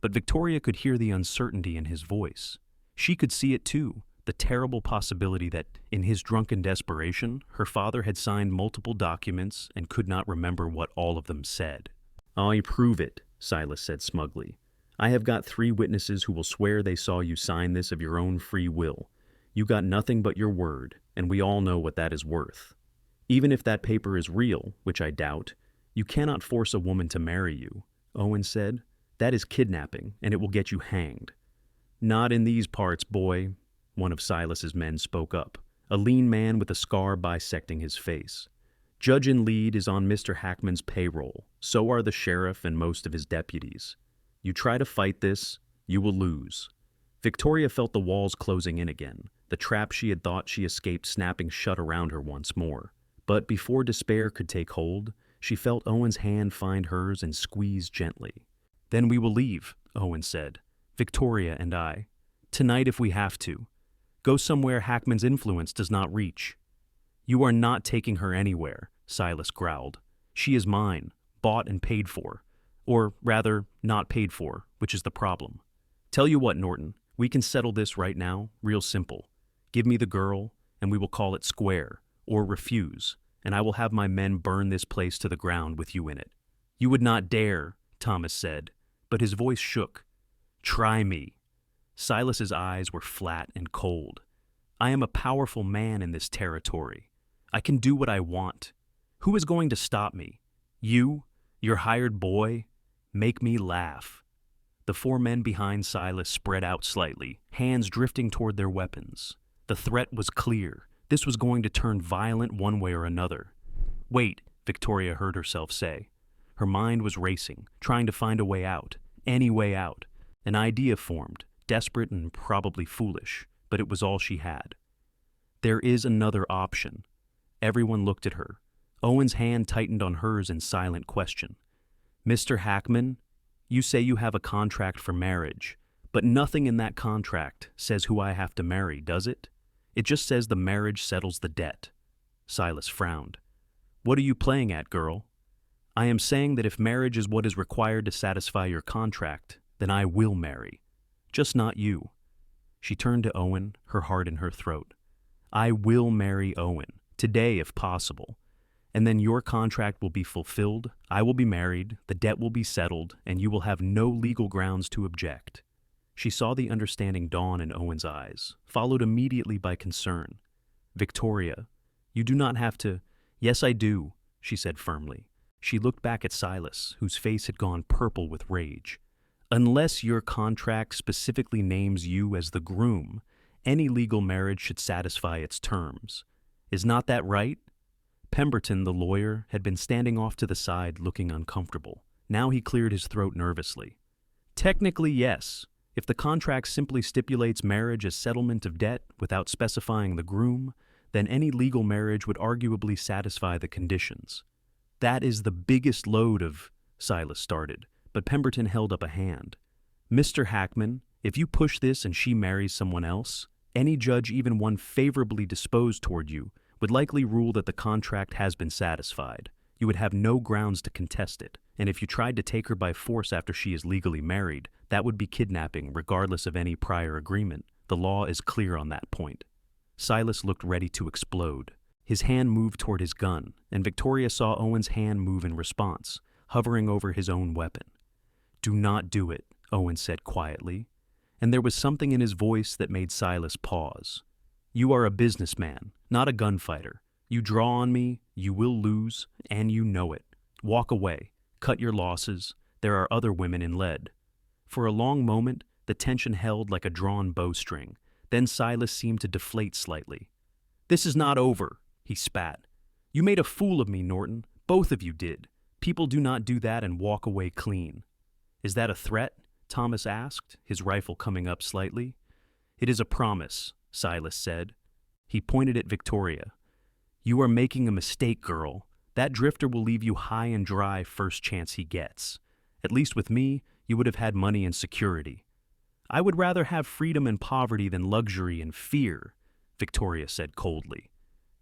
but Victoria could hear the uncertainty in his voice. She could see it too, the terrible possibility that, in his drunken desperation, her father had signed multiple documents and could not remember what all of them said. "I prove it," Silas said smugly. "I have got 3 witnesses who will swear they saw you sign this of your own free will. You got nothing but your word, and we all know what that is worth. Even if that paper is real, which I doubt, you cannot force a woman to marry you," Owen said. "That is kidnapping, and it will get you hanged." "Not in these parts, boy," one of Silas's men spoke up, a lean man with a scar bisecting his face. "Judge in lead is on Mr. Hackman's payroll. So are the sheriff and most of his deputies. You try to fight this, you will lose." Victoria felt the walls closing in again, the trap she had thought she escaped snapping shut around her once more. But before despair could take hold, she felt Owen's hand find hers and squeeze gently. "Then we will leave," Owen said. "Victoria and I. Tonight if we have to. Go somewhere Hackman's influence does not reach." "You are not taking her anywhere," Silas growled. "She is mine, bought and paid for. Or, rather, not paid for, which is the problem. Tell you what, Norton, we can settle this right now, real simple. Give me the girl, and we will call it square, or refuse, and I will have my men burn this place to the ground with you in it." "You would not dare," Thomas said, but his voice shook. "Try me." Silas's eyes were flat and cold. "I am a powerful man in this territory. I can do what I want. Who is going to stop me? You? Your hired boy? Make me laugh." The 4 men behind Silas spread out slightly, hands drifting toward their weapons. The threat was clear. This was going to turn violent one way or another. "Wait," Victoria heard herself say. Her mind was racing, trying to find a way out, any way out. An idea formed, desperate and probably foolish, but it was all she had. "There is another option." Everyone looked at her. Owen's hand tightened on hers in silent question. "Mr. Hackman, you say you have a contract for marriage, but nothing in that contract says who I have to marry, does it? It just says the marriage settles the debt." Silas frowned. "What are you playing at, girl?" "I am saying that if marriage is what is required to satisfy your contract, then I will marry. Just not you." She turned to Owen, her heart in her throat. "I will marry Owen, today if possible. And then your contract will be fulfilled, I will be married, the debt will be settled, and you will have no legal grounds to object." She saw the understanding dawn in Owen's eyes, followed immediately by concern. "Victoria, you do not have to—" "Yes, I do," she said firmly. She looked back at Silas, whose face had gone purple with rage. "Unless your contract specifically names you as the groom, any legal marriage should satisfy its terms. Is not that right?" Pemberton, the lawyer, had been standing off to the side looking uncomfortable. Now he cleared his throat nervously. Technically, yes. If the contract simply stipulates marriage as settlement of debt without specifying the groom, then any legal marriage would arguably satisfy the conditions. That is the biggest load of, Silas started, but Pemberton held up a hand. Mr. Hackman, if you push this and she marries someone else, any judge, even one favorably disposed toward you, would likely rule that the contract has been satisfied. You would have no grounds to contest it, and if you tried to take her by force after she is legally married, that would be kidnapping regardless of any prior agreement. The law is clear on that point. Silas looked ready to explode. His hand moved toward his gun, and Victoria saw Owen's hand move in response, hovering over his own weapon. "Do not do it," Owen said quietly, and there was something in his voice that made Silas pause. "You are a businessman, not a gunfighter. You draw on me, you will lose, and you know it. Walk away. Cut your losses. There are other women in lead." For a long moment, the tension held like a drawn bowstring. Then Silas seemed to deflate slightly. "This is not over," he spat. "You made a fool of me, Norton. Both of you did. People do not do that and walk away clean." "Is that a threat?" Thomas asked, his rifle coming up slightly. "It is a promise," Silas said. He pointed at Victoria. "You are making a mistake, girl. That drifter will leave you high and dry first chance he gets. At least with me, you would have had money and security." "I would rather have freedom and poverty than luxury and fear," Victoria said coldly.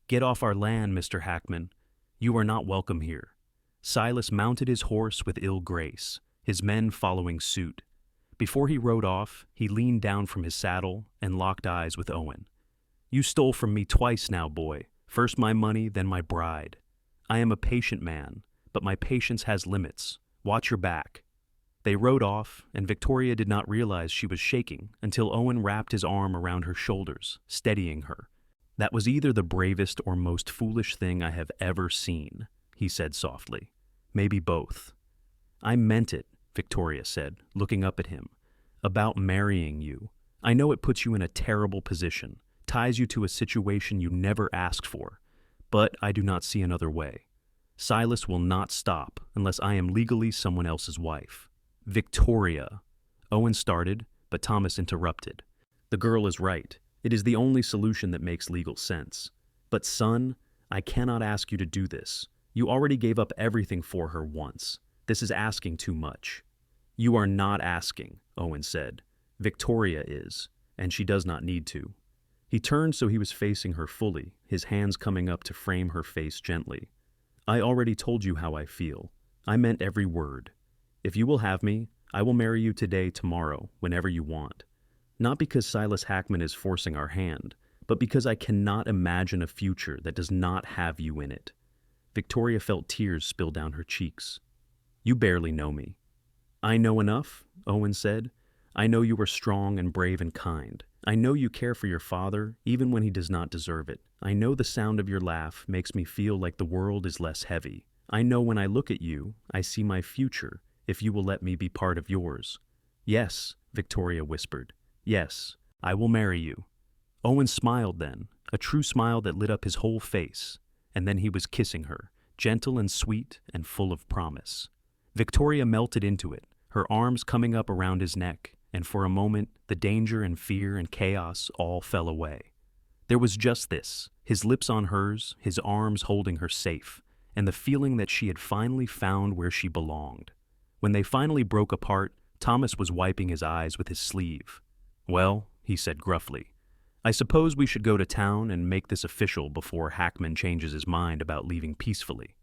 "Get off our land, Mr. Hackman. You are not welcome here." Silas mounted his horse with ill grace, his men following suit. Before he rode off, he leaned down from his saddle and locked eyes with Owen. "You stole from me twice now, boy. First my money, then my bride. I am a patient man, but my patience has limits. Watch your back." They rode off, and Victoria did not realize she was shaking until Owen wrapped his arm around her shoulders, steadying her. "That was either the bravest or most foolish thing I have ever seen," he said softly. "Maybe both." "I meant it," Victoria said, looking up at him. "About marrying you. I know it puts you in a terrible position, ties you to a situation you never asked for, but I do not see another way. Silas will not stop unless I am legally someone else's wife." "Victoria," Owen started, but Thomas interrupted. "The girl is right. It is the only solution that makes legal sense. But son, I cannot ask you to do this. You already gave up everything for her once. This is asking too much." "You are not asking," Owen said. "Victoria is, and she does not need to." He turned so he was facing her fully, his hands coming up to frame her face gently. "I already told you how I feel. I meant every word. If you will have me, I will marry you today, tomorrow, whenever you want. Not because Silas Hackman is forcing our hand, but because I cannot imagine a future that does not have you in it." Victoria felt tears spill down her cheeks. "You barely know me." "I know enough," Owen said. "I know you are strong and brave and kind. I know you care for your father, even when he does not deserve it. I know the sound of your laugh makes me feel like the world is less heavy. I know when I look at you, I see my future, if you will let me be part of yours." "Yes," Victoria whispered. "Yes, I will marry you." Owen smiled then, a true smile that lit up his whole face, and then he was kissing her, gentle and sweet and full of promise. Victoria melted into it, her arms coming up around his neck, and for a moment, the danger and fear and chaos all fell away. There was just this, his lips on hers, his arms holding her safe, and the feeling that she had finally found where she belonged. When they finally broke apart, Thomas was wiping his eyes with his sleeve. "Well," he said gruffly, "I suppose we should go to town and make this official before Hackman changes his mind about leaving peacefully."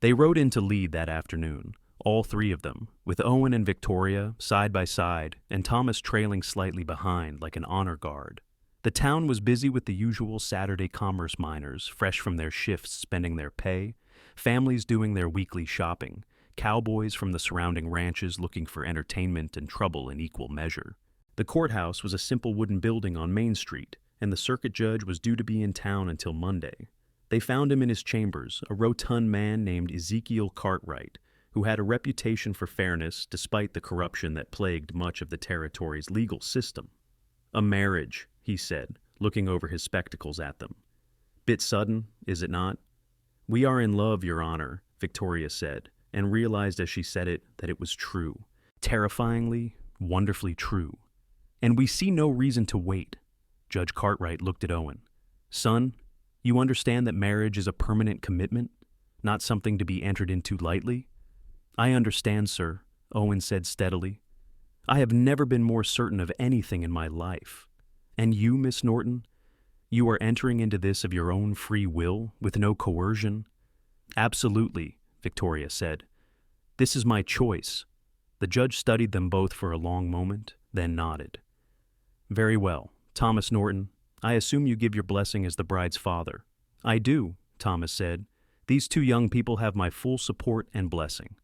They rode into Lead that afternoon, all three of them, with Owen and Victoria side by side and Thomas trailing slightly behind like an honor guard. The town was busy with the usual Saturday commerce miners fresh from their shifts spending their pay, families doing their weekly shopping, cowboys from the surrounding ranches looking for entertainment and trouble in equal measure. The courthouse was a simple wooden building on Main Street, and the circuit judge was due to be in town until Monday. They found him in his chambers, a rotund man named Ezekiel Cartwright, who had a reputation for fairness despite the corruption that plagued much of the territory's legal system. "A marriage," he said, looking over his spectacles at them. "Bit sudden, is it not?" "We are in love, Your Honor," Victoria said, and realized as she said it that it was true. Terrifyingly, wonderfully true. And we see no reason to wait. Judge Cartwright looked at Owen. Son, you understand that marriage is a permanent commitment, not something to be entered into lightly? I understand, sir, Owen said steadily. I have never been more certain of anything in my life. And you, Miss Norton, you are entering into this of your own free will, with no coercion? Absolutely, Victoria said. This is my choice. The judge studied them both for a long moment, then nodded. Very well, Thomas Norton, I assume you give your blessing as the bride's father. I do, Thomas said. These two young people have my full support and blessing.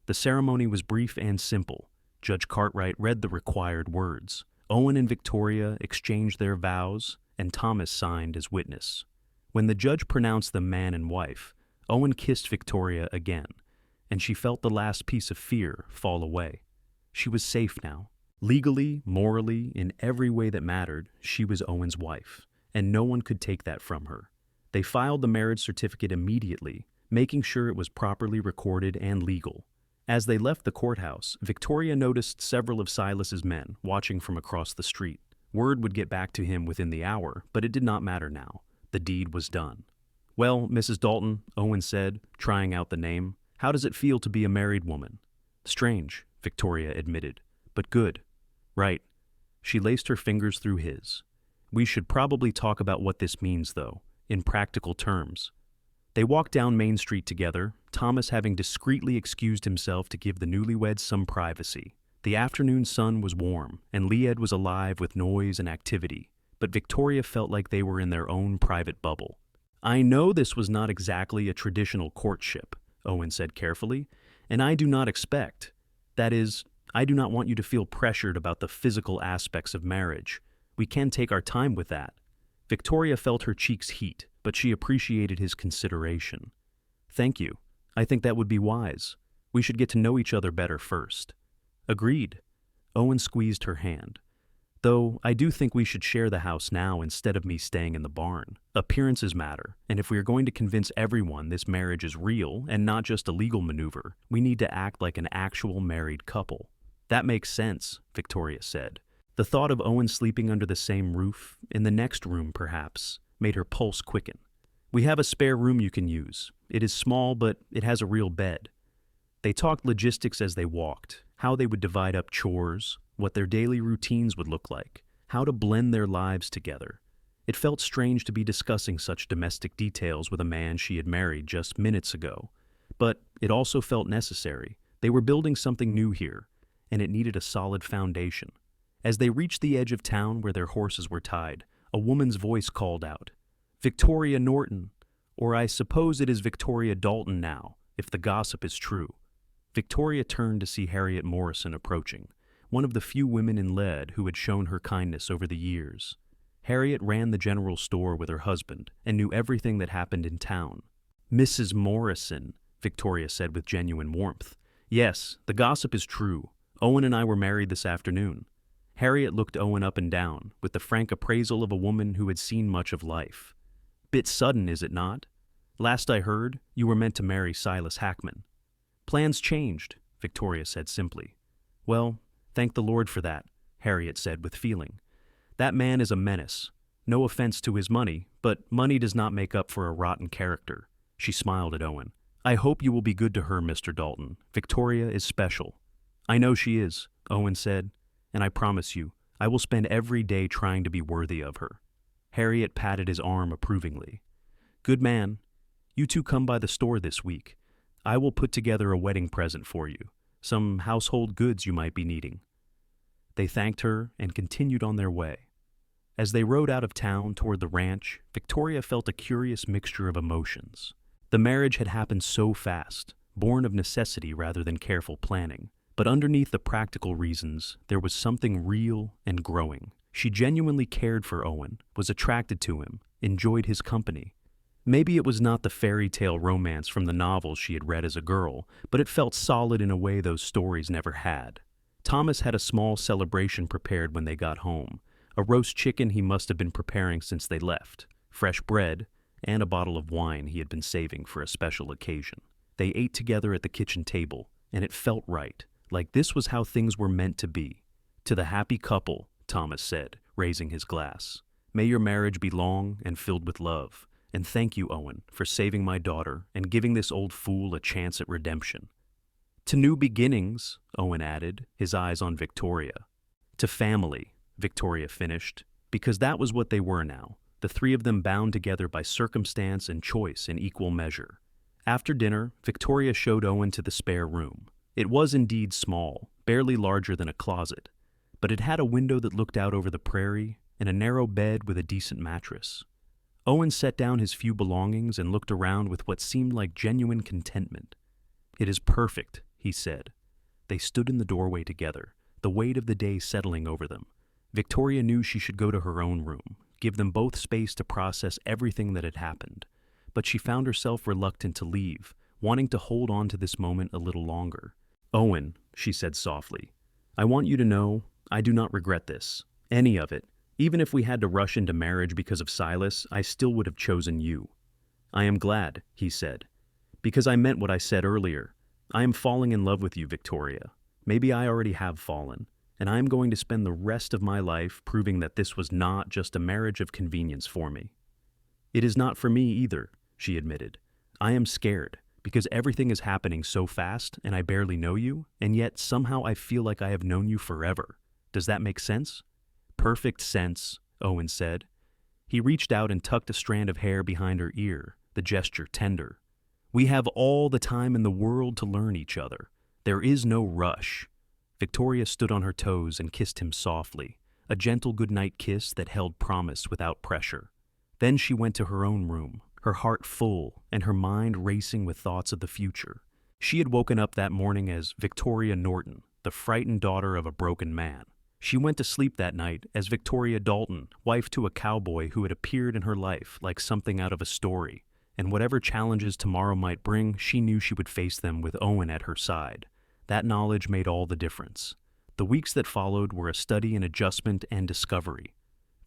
The ceremony was brief and simple. Judge Cartwright read the required words. Owen and Victoria exchanged their vows, and Thomas signed as witness. When the judge pronounced them man and wife, Owen kissed Victoria again, and she felt the last piece of fear fall away. She was safe now. Legally, morally, in every way that mattered, she was Owen's wife, and no one could take that from her. They filed the marriage certificate immediately, making sure it was properly recorded and legal. As they left the courthouse, Victoria noticed several of Silas's men watching from across the street. Word would get back to him within the hour, but it did not matter now. The deed was done. Well, Mrs. Dalton, Owen said, trying out the name, how does it feel to be a married woman? Strange, Victoria admitted, but good. Right. She laced her fingers through his. We should probably talk about what this means, though, in practical terms. They walked down Main Street together, Thomas having discreetly excused himself to give the newlyweds some privacy. The afternoon sun was warm, and Lied was alive with noise and activity, but Victoria felt like they were in their own private bubble. I know this was not exactly a traditional courtship, Owen said carefully, and I do not expect. That is, I do not want you to feel pressured about the physical aspects of marriage. We can take our time with that. Victoria felt her cheeks heat, but she appreciated his consideration. Thank you. I think that would be wise. We should get to know each other better first. Agreed. Owen squeezed her hand. Though I do think we should share the house now instead of me staying in the barn. Appearances matter, and if we are going to convince everyone this marriage is real and not just a legal maneuver, we need to act like an actual married couple. That makes sense, Victoria said. The thought of Owen sleeping under the same roof, in the next room perhaps, made her pulse quicken. We have a spare room you can use. It is small, but it has a real bed. They talked logistics as they walked, how they would divide up chores, what their daily routines would look like, how to blend their lives together. It felt strange to be discussing such domestic details with a man she had married just minutes ago. But it also felt necessary. They were building something new here, and it needed a solid foundation. As they reached the edge of town where their horses were tied, a woman's voice called out, Victoria Norton, or I suppose it is Victoria Dalton now, if the gossip is true. Victoria turned to see Harriet Morrison approaching, one of the few women in Lead who had shown her kindness over the years. Harriet ran the general store with her husband and knew everything that happened in town. Mrs. Morrison, Victoria said with genuine warmth. Yes, the gossip is true. Owen and I were married this afternoon. Harriet looked Owen up and down, with the frank appraisal of a woman who had seen much of life. Bit sudden, is it not? Last I heard, you were meant to marry Silas Hackman. Plans changed, Victoria said simply. Well, thank the Lord for that, Harriet said with feeling. That man is a menace. No offense to his money, but money does not make up for a rotten character. She smiled at Owen. I hope you will be good to her, Mr. Dalton. Victoria is special. I know she is, Owen said, and I promise you, I will spend every day trying to be worthy of her. Harriet patted his arm approvingly. Good man. You two come by the store this week. I will put together a wedding present for you. Some household goods you might be needing. They thanked her and continued on their way. As they rode out of town toward the ranch, Victoria felt a curious mixture of emotions. The marriage had happened so fast, born of necessity rather than careful planning. But underneath the practical reasons, there was something real and growing. She genuinely cared for Owen, was attracted to him, enjoyed his company. Maybe it was not the fairy tale romance from the novels she had read as a girl, but it felt solid in a way those stories never had. Thomas had a small celebration prepared when they got home, a roast chicken he must have been preparing since they left, fresh bread, and a bottle of wine he had been saving for a special occasion. They ate together at the kitchen table, and it felt right, like this was how things were meant to be. "To the happy couple," Thomas said, raising his glass. "May your marriage be long and filled with love. And thank you, Owen, for saving my daughter and giving this old fool a chance at redemption." "To new beginnings," Owen added, his eyes on Victoria. "To family," Victoria finished, because that was what they were now, the three of them bound together by circumstance and choice in equal measure. After dinner, Victoria showed Owen to the spare room. It was indeed small, barely larger than a closet, but it had a window that looked out over the prairie and a narrow bed with a decent mattress. Owen set down his few belongings and looked around with what seemed like genuine contentment. "It is perfect," he said. They stood in the doorway together, the weight of the day settling over them. Victoria knew she should go to her own room, give them both space to process everything that had happened, but she found herself reluctant to leave, wanting to hold on to this moment a little longer. "Owen," she said softly, "I want you to know I do not regret this, any of it. Even if we had to rush into marriage because of Silas, I still would have chosen you." "I am glad," he said, "because I meant what I said earlier. I am falling in love with you, Victoria. Maybe I already have fallen, and I am going to spend the rest of my life proving that this was not just a marriage of convenience for me." "It is not for me either," she admitted. "I am scared, because everything is happening so fast and I barely know you, and yet somehow I feel like I have known you forever. Does that make sense?" "Perfect sense," Owen said. He reached out and tucked a strand of hair behind her ear, the gesture tender. "We have all the time in the world to learn each other. There is no rush." Victoria stood on her toes and kissed him softly, a gentle goodnight kiss that held promise without pressure. Then she went to her own room, her heart full and her mind racing with thoughts of the future. She had woken up that morning as Victoria Norton, the frightened daughter of a broken man. She went to sleep that night as Victoria Dalton, wife to a cowboy who had appeared in her life like something out of a story, and whatever challenges tomorrow might bring, she knew she would face them with Owen at her side. That knowledge made all the difference. The weeks that followed were a study in adjustment and discovery.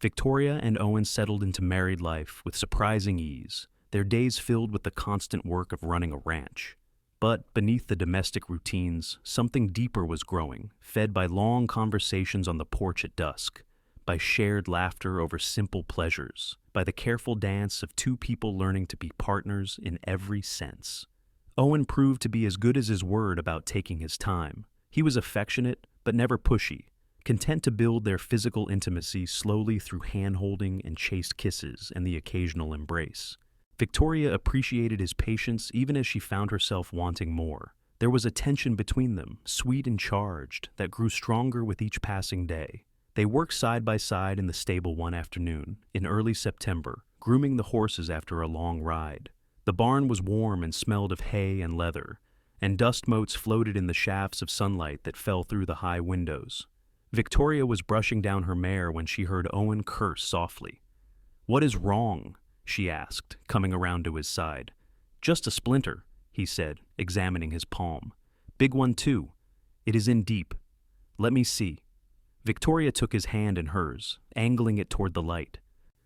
Victoria and Owen settled into married life with surprising ease, their days filled with the constant work of running a ranch. But beneath the domestic routines, something deeper was growing, fed by long conversations on the porch at dusk, by shared laughter over simple pleasures, by the careful dance of two people learning to be partners in every sense. Owen proved to be as good as his word about taking his time. He was affectionate, but never pushy, content to build their physical intimacy slowly through hand-holding and chaste kisses and the occasional embrace. Victoria appreciated his patience even as she found herself wanting more. There was a tension between them, sweet and charged, that grew stronger with each passing day. They worked side by side in the stable one afternoon, in early September, grooming the horses after a long ride. The barn was warm and smelled of hay and leather, and dust motes floated in the shafts of sunlight that fell through the high windows. Victoria was brushing down her mare when she heard Owen curse softly. "What is wrong?" she asked, coming around to his side. "Just a splinter," he said, examining his palm. "Big one, too. It is in deep. Let me see." Victoria took his hand in hers, angling it toward the light.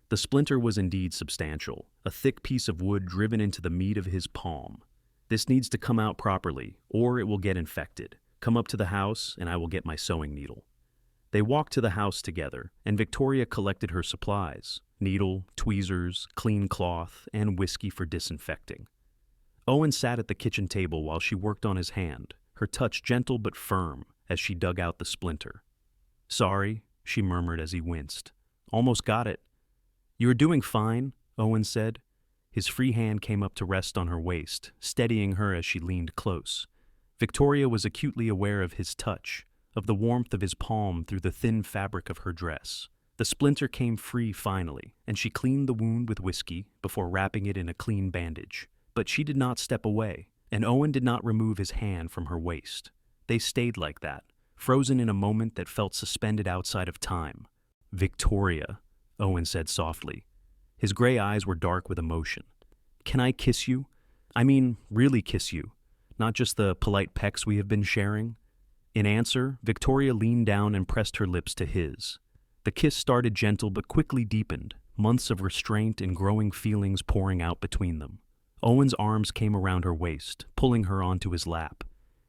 The splinter was indeed substantial, a thick piece of wood driven into the meat of his palm. "This needs to come out properly, or it will get infected. Come up to the house, and I will get my sewing needle." They walked to the house together, and Victoria collected her supplies: needle, tweezers, clean cloth, and whiskey for disinfecting. Owen sat at the kitchen table while she worked on his hand, her touch gentle but firm as she dug out the splinter. "Sorry," she murmured as he winced. "Almost got it." "You are doing fine," Owen said. His free hand came up to rest on her waist, steadying her as she leaned close. Victoria was acutely aware of his touch, of the warmth of his palm through the thin fabric of her dress. The splinter came free finally, and she cleaned the wound with whiskey before wrapping it in a clean bandage. But she did not step away, and Owen did not remove his hand from her waist. They stayed like that, frozen in a moment that felt suspended outside of time. "Victoria," Owen said softly. His gray eyes were dark with emotion. "Can I kiss you? I mean, really kiss you, not just the polite pecks we have been sharing?" In answer, Victoria leaned down and pressed her lips to his. The kiss started gentle but quickly deepened, months of restraint and growing feelings pouring out between them. Owen's arms came around her waist, pulling her onto his lap,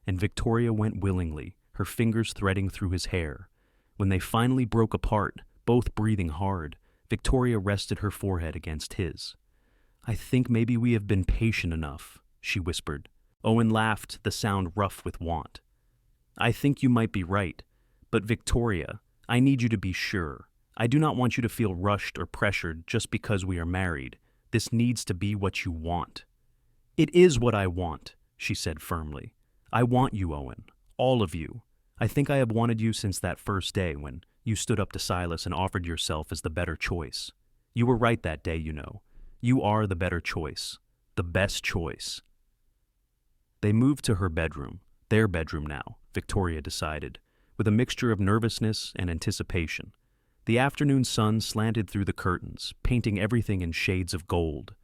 and Victoria went willingly, her fingers threading through his hair. When they finally broke apart, both breathing hard, Victoria rested her forehead against his. "I think maybe we have been patient enough," she whispered. Owen laughed, the sound rough with want. "I think you might be right, but Victoria, I need you to be sure. I do not want you to feel rushed or pressured just because we are married. This needs to be what you want." "It is what I want," she said firmly. "I want you, Owen. All of you. I think I have wanted you since that first day when you stood up to Silas and offered yourself as the better choice. You were right that day, you know. You are the better choice. The best choice." They moved to her bedroom, their bedroom now, Victoria decided, with a mixture of nervousness and anticipation. The afternoon sun slanted through the curtains, painting everything in shades of gold.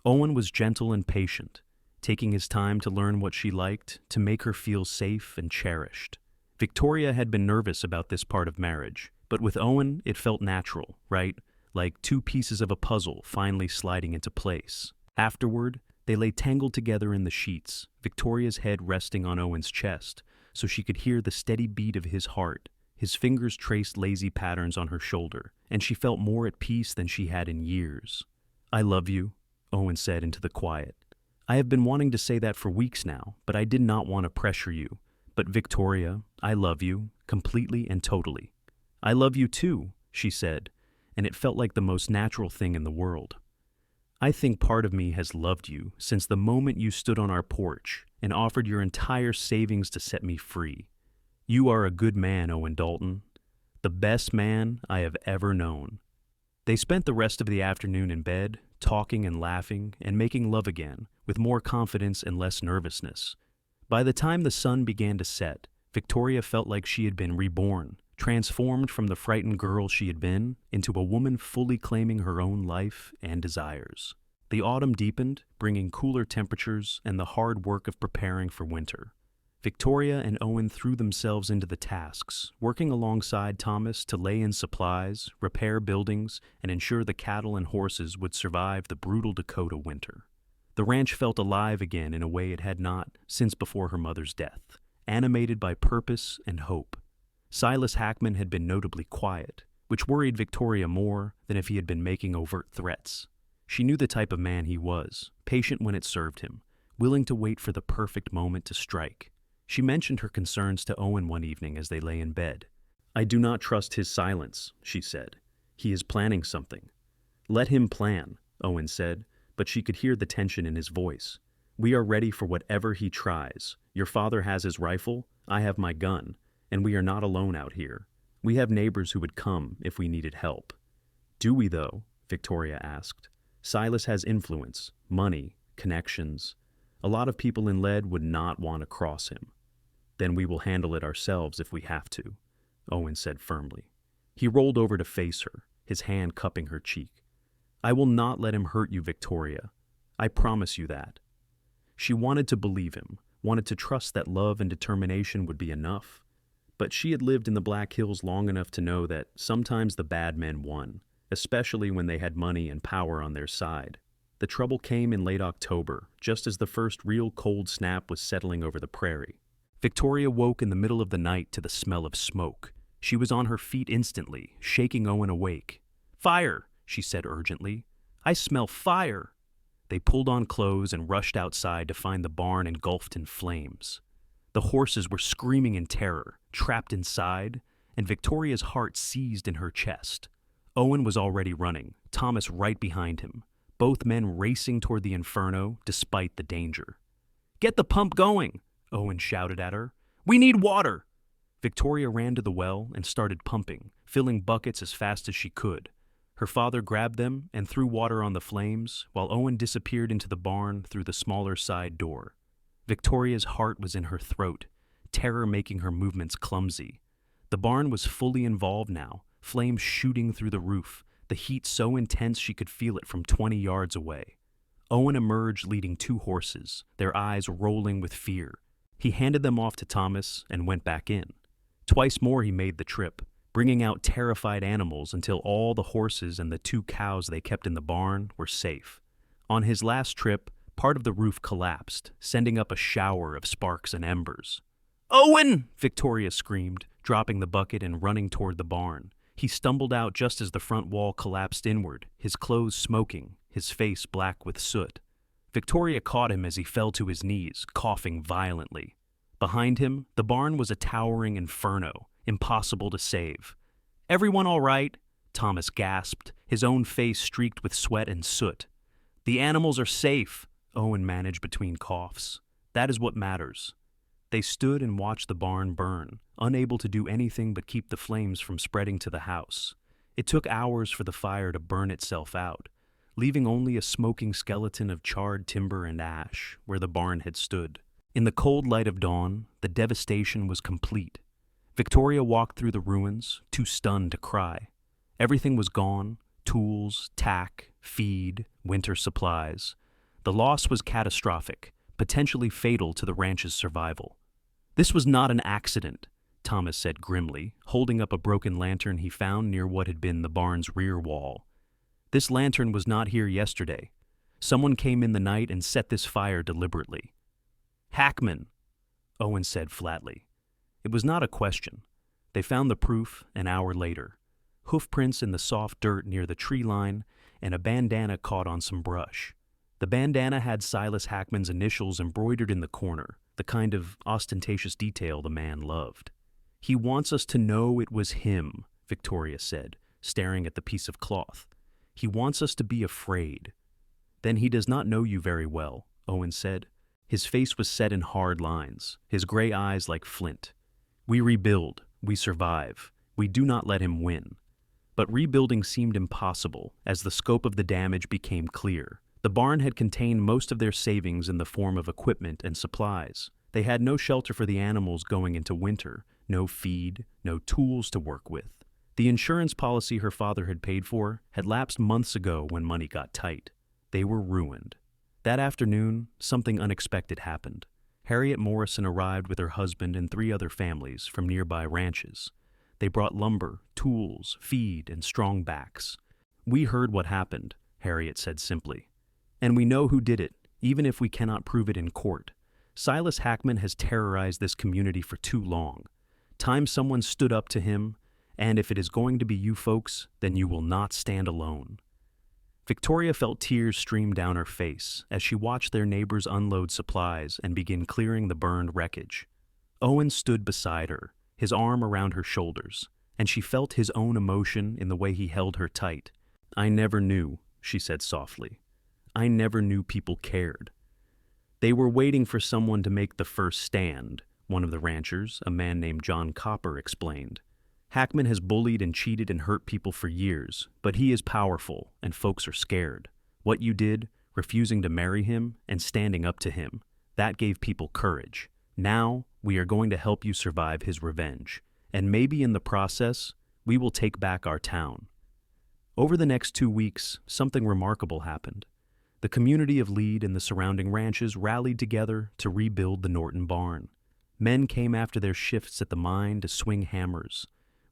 Owen was gentle and patient, taking his time to learn what she liked, to make her feel safe and cherished. Victoria had been nervous about this part of marriage, but with Owen it felt natural, right? Like two pieces of a puzzle finally sliding into place. Afterward, they lay tangled together in the sheets, Victoria's head resting on Owen's chest, so she could hear the steady beat of his heart. His fingers traced lazy patterns on her shoulder, and she felt more at peace than she had in years. "I love you," Owen said into the quiet. "I have been wanting to say that for weeks now, but I did not want to pressure you. But Victoria, I love you, completely and totally." "I love you too," she said, and it felt like the most natural thing in the world. "I think part of me has loved you since the moment you stood on our porch and offered your entire savings to set me free. You are a good man, Owen Dalton. The best man I have ever known." They spent the rest of the afternoon in bed, talking and laughing and making love again, with more confidence and less nervousness. By the time the sun began to set, Victoria felt like she had been reborn, transformed from the frightened girl she had been into a woman fully claiming her own life and desires. The autumn deepened, bringing cooler temperatures and the hard work of preparing for winter. Victoria and Owen threw themselves into the tasks, working alongside Thomas to lay in supplies, repair buildings, and ensure the cattle and horses would survive the brutal Dakota winter. The ranch felt alive again in a way it had not since before her mother's death, animated by purpose and hope. Silas Hackman had been notably quiet, which worried Victoria more than if he had been making overt threats. She knew the type of man he was, patient when it served him, willing to wait for the perfect moment to strike. She mentioned her concerns to Owen one evening as they lay in bed. "I do not trust his silence," she said. "He is planning something." "Let him plan," Owen said, but she could hear the tension in his voice. "We are ready for whatever he tries. Your father has his rifle, I have my gun, and we are not alone out here. We have neighbors who would come if we needed help." "Do we, though?" Victoria asked. "Silas has influence, money, connections. A lot of people in Lead would not want to cross him." "Then we will handle it ourselves if we have to," Owen said firmly. He rolled over to face her, his hand cupping her cheek. "I will not let him hurt you, Victoria. I promise you that." She wanted to believe him, wanted to trust that love and determination would be enough. But she had lived in the Black Hills long enough to know that sometimes the bad men won, especially when they had money and power on their side. The trouble came in late October, just as the first real cold snap was settling over the prairie. Victoria woke in the middle of the night to the smell of smoke. She was on her feet instantly, shaking Owen awake. "Fire!" she said urgently. "I smell fire!" They pulled on clothes and rushed outside to find the barn engulfed in flames. The horses were screaming in terror, trapped inside, and Victoria's heart seized in her chest. Owen was already running, Thomas right behind him, both men racing toward the inferno despite the danger. "Get the pump going!" Owen shouted at her. "We need water!" Victoria ran to the well and started pumping, filling buckets as fast as she could. Her father grabbed them and threw water on the flames, while Owen disappeared into the barn through the smaller side door. Victoria's heart was in her throat, terror making her movements clumsy. The barn was fully involved now, flames shooting through the roof, the heat so intense she could feel it from 20 yards away. Owen emerged leading 2 horses, their eyes rolling with fear. He handed them off to Thomas and went back in. Twice more he made the trip, bringing out terrified animals until all the horses and the 2 cows they kept in the barn were safe. On his last trip, Part of the roof collapsed, sending up a shower of sparks and embers. "Owen!" Victoria screamed, dropping the bucket and running toward the barn. He stumbled out just as the front wall collapsed inward, his clothes smoking, his face black with soot. Victoria caught him as he fell to his knees, coughing violently. Behind him, the barn was a towering inferno, impossible to save. "Everyone all right?" Thomas gasped, his own face streaked with sweat and soot. "The animals are safe," Owen managed between coughs. "That is what matters." They stood and watched the barn burn, unable to do anything but keep the flames from spreading to the house. It took hours for the fire to burn itself out, leaving only a smoking skeleton of charred timber and ash where the barn had stood. In the cold light of dawn, the devastation was complete. Victoria walked through the ruins, too stunned to cry. Everything was gone: tools, tack, feed, winter supplies. The loss was catastrophic, potentially fatal to the ranch's survival. "This was not an accident," Thomas said grimly, holding up a broken lantern he found near what had been the barn's rear wall. "This lantern was not here yesterday. Someone came in the night and set this fire deliberately." "Hackman," Owen said flatly. It was not a question. They found the proof an hour later. Hoof prints in the soft dirt near the tree line, and a bandana caught on some brush. The bandana had Silas Hackman's initials embroidered in the corner, the kind of ostentatious detail the man loved. "He wants us to know it was him," Victoria said, staring at the piece of cloth. "He wants us to be afraid." "Then he does not know you very well," Owen said. His face was set in hard lines, his gray eyes like flint. "We rebuild, we survive, we do not let him win." But rebuilding seemed impossible as the scope of the damage became clear. The barn had contained most of their savings in the form of equipment and supplies. They had no shelter for the animals going into winter, no feed, no tools to work with. The insurance policy her father had paid for had lapsed months ago when money got tight. They were ruined. That afternoon, something unexpected happened. Harriet Morrison arrived with her husband and 3 other families from nearby ranches. They brought lumber, tools, feed, and strong backs. "We heard what happened," Harriet said simply. "And we know who did it, even if we cannot prove it in court. Silas Hackman has terrorized this community for too long. Time someone stood up to him, and if it is going to be you folks, then you will not stand alone." Victoria felt tears stream down her face as she watched their neighbors unload supplies and begin clearing the burned wreckage. Owen stood beside her, his arm around her shoulders, and she felt his own emotion in the way he held her tight. "I never knew," she said softly. "I never knew people cared." "They were waiting for someone to make the first stand," one of the ranchers, a man named John Copper, explained. "Hackman has bullied and cheated and hurt people for years, but he is powerful, and folks are scared. What you did, refusing to marry him and standing up to him, that gave people courage. Now, we are going to help you survive his revenge, and maybe in the process, we will take back our town." Over the next 2 weeks, something remarkable happened. The community of Lead and the surrounding ranches rallied together to rebuild the Norton barn. Men came after their shifts at the mine to swing hammers.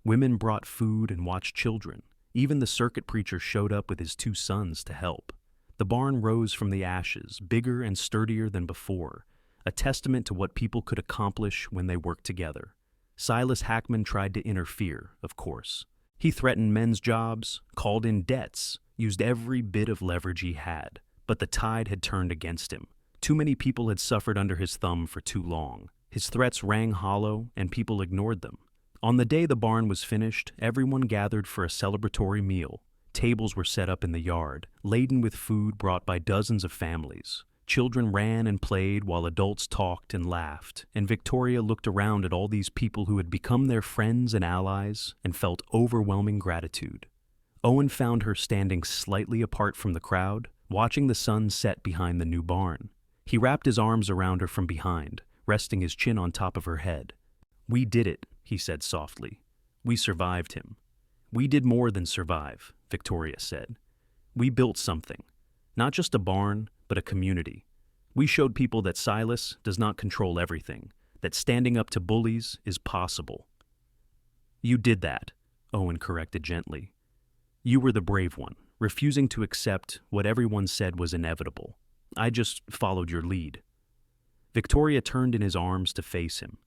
Women brought food and watched children. Even the circuit preacher showed up with his 2 sons to help. The barn rose from the ashes, bigger and sturdier than before, a testament to what people could accomplish when they worked together. Silas Hackman tried to interfere, of course. He threatened men's jobs, called in debts, used every bit of leverage he had. But the tide had turned against him. Too many people had suffered under his thumb for too long. His threats rang hollow, and people ignored them. On the day the barn was finished, everyone gathered for a celebratory meal. Tables were set up in the yard, laden with food brought by dozens of families. Children ran and played while adults talked and laughed, and Victoria looked around at all these people who had become their friends and allies and felt overwhelming gratitude. Owen found her standing slightly apart from the crowd, watching the sun set behind the new barn. He wrapped his arms around her from behind, resting his chin on top of her head. "We did it," he said softly. "We survived him." "We did more than survive," Victoria said. "We built something. Not just a barn, but a community. We showed people that Silas does not control everything, that standing up to bullies is possible." "You did that," Owen corrected gently. "You were the brave one, refusing to accept what everyone said was inevitable." I just followed your lead." Victoria turned in his arms to face him.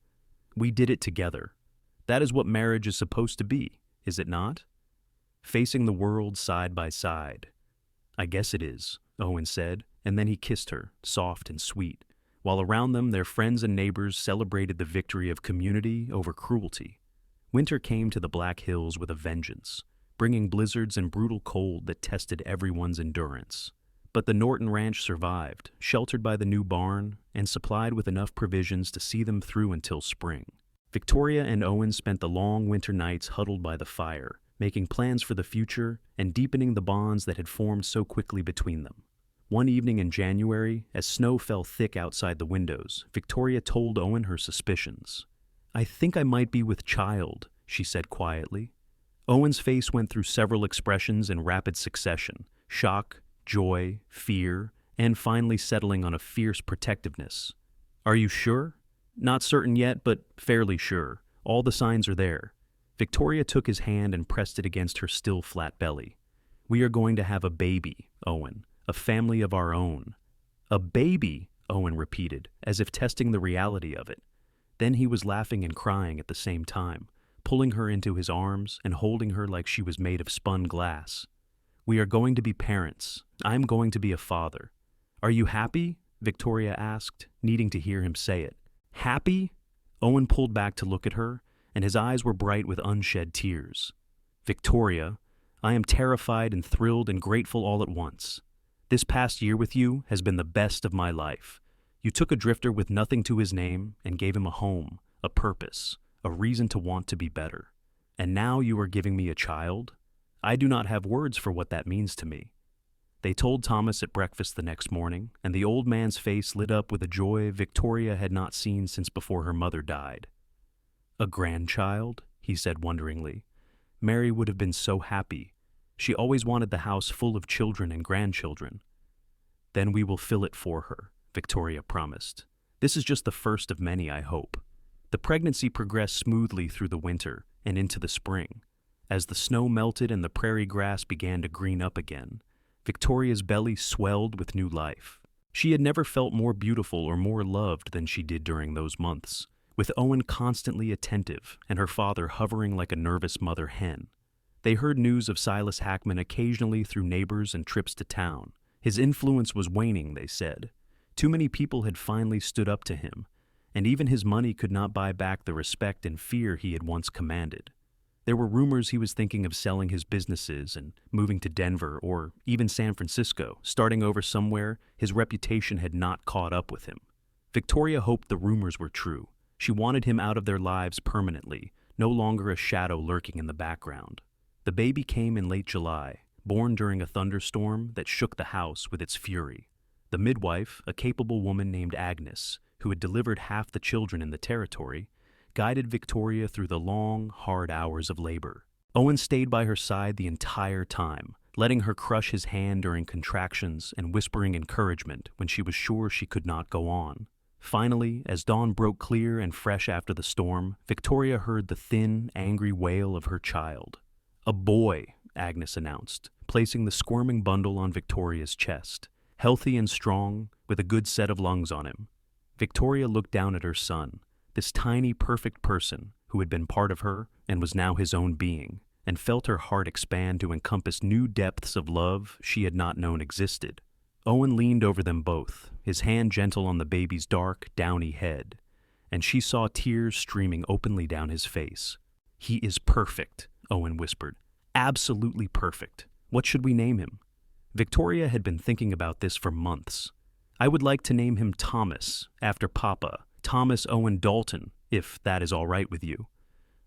"We did it together. That is what marriage is supposed to be, is it not? Facing the world side by side." "I guess it is," Owen said, and then he kissed her, soft and sweet, while around them their friends and neighbors celebrated the victory of community over cruelty. Winter came to the Black Hills with a vengeance, bringing blizzards and brutal cold that tested everyone's endurance. But the Norton ranch survived, sheltered by the new barn, and supplied with enough provisions to see them through until spring. Victoria and Owen spent the long winter nights huddled by the fire, making plans for the future and deepening the bonds that had formed so quickly between them. One evening in January, as snow fell thick outside the windows, Victoria told Owen her suspicions. "I think I might be with child," she said quietly. Owen's face went through several expressions in rapid succession: shock, joy, fear, and finally settling on a fierce protectiveness. "Are you sure?" "Not certain yet, but fairly sure. All the signs are there." Victoria took his hand and pressed it against her still flat belly. "We are going to have a baby, Owen. A family of our own." "A baby," Owen repeated, as if testing the reality of it. Then he was laughing and crying at the same time, pulling her into his arms and holding her like she was made of spun glass. "We are going to be parents. I'm going to be a father." "Are you happy?" Victoria asked, needing to hear him say it. "Happy?" Owen pulled back to look at her, and his eyes were bright with unshed tears. "Victoria, I am terrified and thrilled and grateful all at once. This past year with you has been the best of my life. You took a drifter with nothing to his name and gave him a home, a purpose, a reason to want to be better. And now you are giving me a child? I do not have words for what that means to me." They told Thomas at breakfast the next morning, and the old man's face lit up with a joy Victoria had not seen since before her mother died. "A grandchild?" he said wonderingly. "Mary would have been so happy. She always wanted the house full of children and grandchildren." "Then we will fill it for her," Victoria promised. "This is just the first of many, I hope." The pregnancy progressed smoothly through the winter and into the spring. As the snow melted and the prairie grass began to green up again, Victoria's belly swelled with new life. She had never felt more beautiful or more loved than she did during those months, with Owen constantly attentive and her father hovering like a nervous mother hen. They heard news of Silas Hackman occasionally through neighbors and trips to town. His influence was waning, they said. Too many people had finally stood up to him, and even his money could not buy back the respect and fear he had once commanded. There were rumors he was thinking of selling his businesses and moving to Denver or even San Francisco, starting over somewhere his reputation had not caught up with him. Victoria hoped the rumors were true. She wanted him out of their lives permanently, no longer a shadow lurking in the background. The baby came in late July, born during a thunderstorm that shook the house with its fury. The midwife, a capable woman named Agnes, who had delivered half the children in the territory, guided Victoria through the long, hard hours of labor. Owen stayed by her side the entire time, letting her crush his hand during contractions and whispering encouragement when she was sure she could not go on. Finally, as dawn broke clear and fresh after the storm, Victoria heard the thin, angry wail of her child. "A boy," Agnes announced, placing the squirming bundle on Victoria's chest. Healthy and strong, with a good set of lungs on him. Victoria looked down at her son, this tiny, perfect person who had been part of her and was now his own being, and felt her heart expand to encompass new depths of love she had not known existed. Owen leaned over them both, his hand gentle on the baby's dark, downy head, and she saw tears streaming openly down his face. "He is perfect," Owen whispered. "Absolutely perfect. What should we name him?" Victoria had been thinking about this for months. "I would like to name him Thomas, after Papa, Thomas Owen Dalton, if that is all right with you."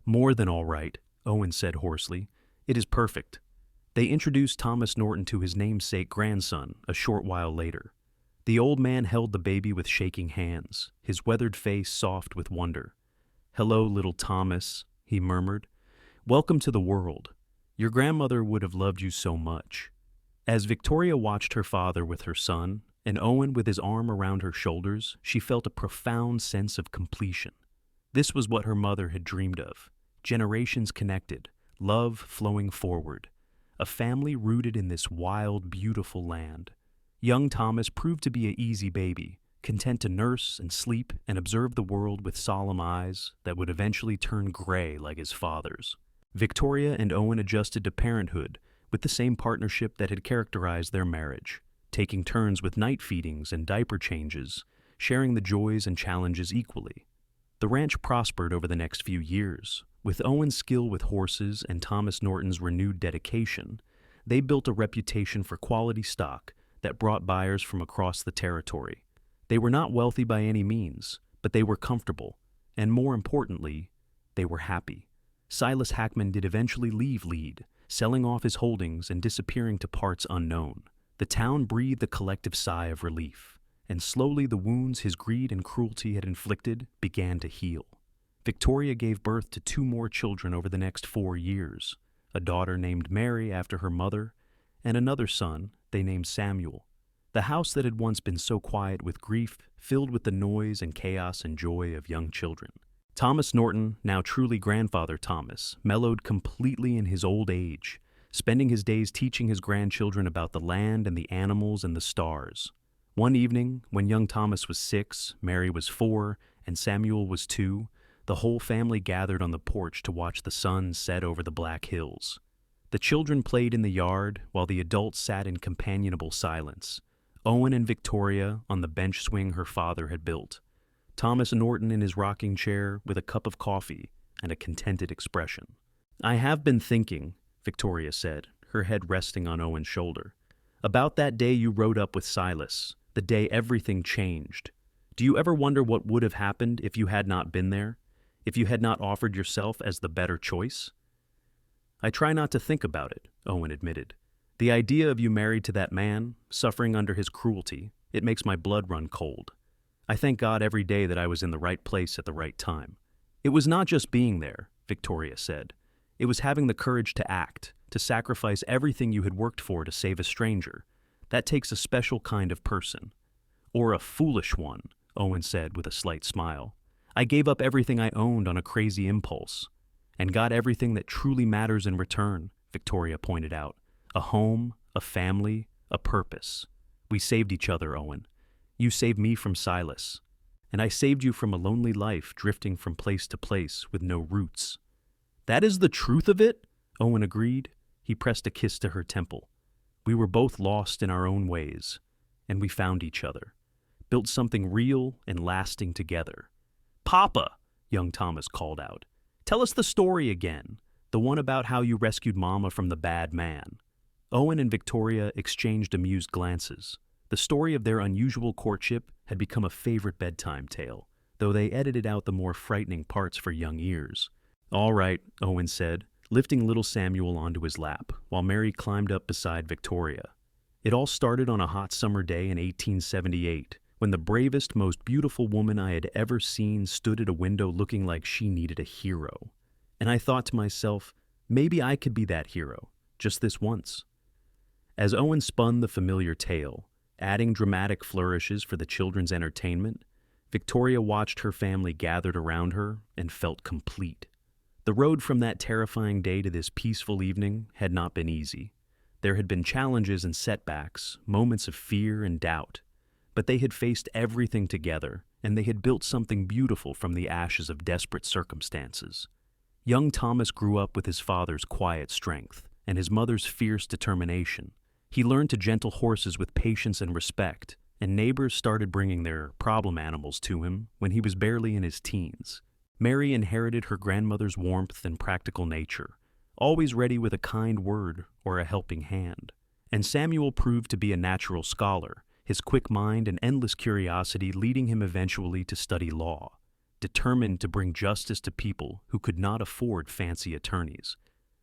"More than all right," Owen said hoarsely. "It is perfect." They introduced Thomas Norton to his namesake grandson a short while later. The old man held the baby with shaking hands, his weathered face soft with wonder. "Hello, little Thomas," he murmured. "Welcome to the world. Your grandmother would have loved you so much." As Victoria watched her father with her son, and Owen with his arm around her shoulders, she felt a profound sense of completion. This was what her mother had dreamed of. Generations connected, love flowing forward. A family rooted in this wild, beautiful land. Young Thomas proved to be an easy baby, content to nurse and sleep and observe the world with solemn eyes that would eventually turn gray like his father's. Victoria and Owen adjusted to parenthood with the same partnership that had characterized their marriage, taking turns with night feedings and diaper changes, sharing the joys and challenges equally. The ranch prospered over the next few years. With Owen's skill with horses and Thomas Norton's renewed dedication, they built a reputation for quality stock that brought buyers from across the territory. They were not wealthy by any means, but they were comfortable, and more importantly, they were happy. Silas Hackman did eventually leave Lead, selling off his holdings and disappearing to parts unknown. The town breathed a collective sigh of relief, and slowly the wounds his greed and cruelty had inflicted began to heal. Victoria gave birth to 2 more children over the next 4 years, a daughter named Mary after her mother, and another son they named Samuel. The house that had once been so quiet with grief filled with the noise and chaos and joy of young children. Thomas Norton, now truly Grandfather Thomas, mellowed completely in his old age, spending his days teaching his grandchildren about the land and the animals and the stars. One evening, when young Thomas was 6, Mary was 4, and Samuel was 2, the whole family gathered on the porch to watch the sun set over the Black Hills. The children played in the yard, while the adults sat in companionable silence. Owen and Victoria on the bench swing her father had built. Thomas Norton in his rocking chair with a cup of coffee and a contented expression. "I have been thinking," Victoria said, her head resting on Owen's shoulder, "about that day you rode up with Silas, the day everything changed. Do you ever wonder what would have happened if you had not been there? If you had not offered yourself as the better choice?" "I try not to think about it," Owen admitted. "The idea of you married to that man, suffering under his cruelty, it makes my blood run cold. I thank God every day that I was in the right place at the right time." "It was not just being there," Victoria said. "It was having the courage to act, to sacrifice everything you had worked for to save a stranger. That takes a special kind of person." "Or a foolish one," Owen said with a slight smile. "I gave up everything I owned on a crazy impulse, and got everything that truly matters in return," Victoria pointed out. "A home, a family, a purpose. We saved each other, Owen. You saved me from Silas, and I saved you from a lonely life drifting from place to place with no roots." "That is the truth of it?" Owen agreed. He pressed a kiss to her temple. "We were both lost in our own ways, and we found each other, built something real and lasting together." "Papa," young Thomas called out, "tell us the story again, the one about how you rescued Mama from the bad man." Owen and Victoria exchanged amused glances. The story of their unusual courtship had become a favorite bedtime tale, though they edited out the more frightening parts for young ears. "All right," Owen said, lifting little Samuel onto his lap, while Mary climbed up beside Victoria. "It all started on a hot summer day in 1878, when the bravest, most beautiful woman I had ever seen stood at a window looking like she needed a hero. And I thought to myself, maybe I could be that hero, just this once." As Owen spun the familiar tale, adding dramatic flourishes for the children's entertainment, Victoria watched her family gathered around her and felt complete. The road from that terrifying day to this peaceful evening had not been easy. There had been challenges and setbacks, moments of fear and doubt, but they had faced everything together, and they had built something beautiful from the ashes of desperate circumstances. Young Thomas grew up with his father's quiet strength and his mother's fierce determination. He learned to gentle horses with patience and respect, and neighbors started bringing their problem animals to him when he was barely in his teens. Mary inherited her grandmother's warmth and practical nature, always ready with a kind word or a helping hand. And Samuel proved to be a natural scholar, his quick mind and endless curiosity leading him eventually to study law, determined to bring justice to people who could not afford fancy attorneys.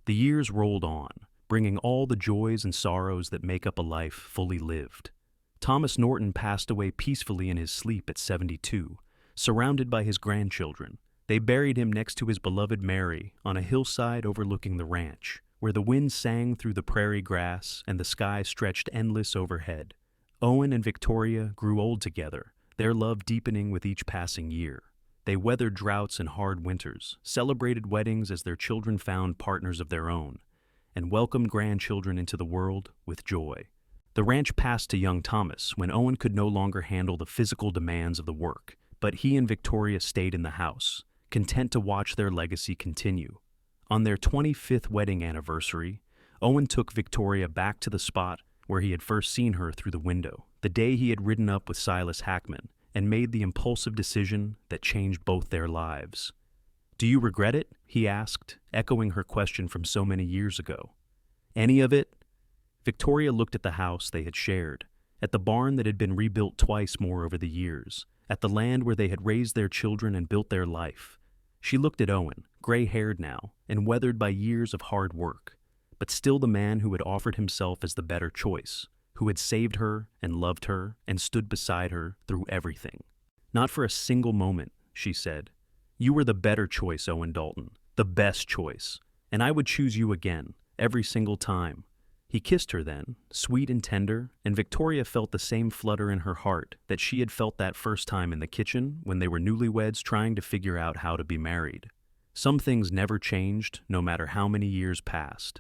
The years rolled on, bringing all the joys and sorrows that make up a life fully lived. Thomas Norton passed away peacefully in his sleep at 72, surrounded by his grandchildren. They buried him next to his beloved Mary on a hillside overlooking the ranch, where the wind sang through the prairie grass and the sky stretched endless overhead. Owen and Victoria grew old together, their love deepening with each passing year. They weathered droughts and hard winters, celebrated weddings as their children found partners of their own, and welcomed grandchildren into the world with joy. The ranch passed to young Thomas when Owen could no longer handle the physical demands of the work, but he and Victoria stayed in the house, content to watch their legacy continue. On their 25th wedding anniversary, Owen took Victoria back to the spot where he had first seen her through the window, the day he had ridden up with Silas Hackman and made the impulsive decision that changed both their lives. "Do you regret it?" he asked, echoing her question from so many years ago. "Any of it?" Victoria looked at the house they had shared, at the barn that had been rebuilt twice more over the years, at the land where they had raised their children and built their life. She looked at Owen, gray-haired now, and weathered by years of hard work, but still the man who had offered himself as the better choice, who had saved her and loved her and stood beside her through everything. "Not for a single moment," she said. "You were the better choice, Owen Dalton, the best choice, and I would choose you again, every single time." He kissed her then, sweet and tender, and Victoria felt the same flutter in her heart that she had felt that first time in the kitchen when they were newlyweds trying to figure out how to be married. Some things never changed, no matter how many years passed.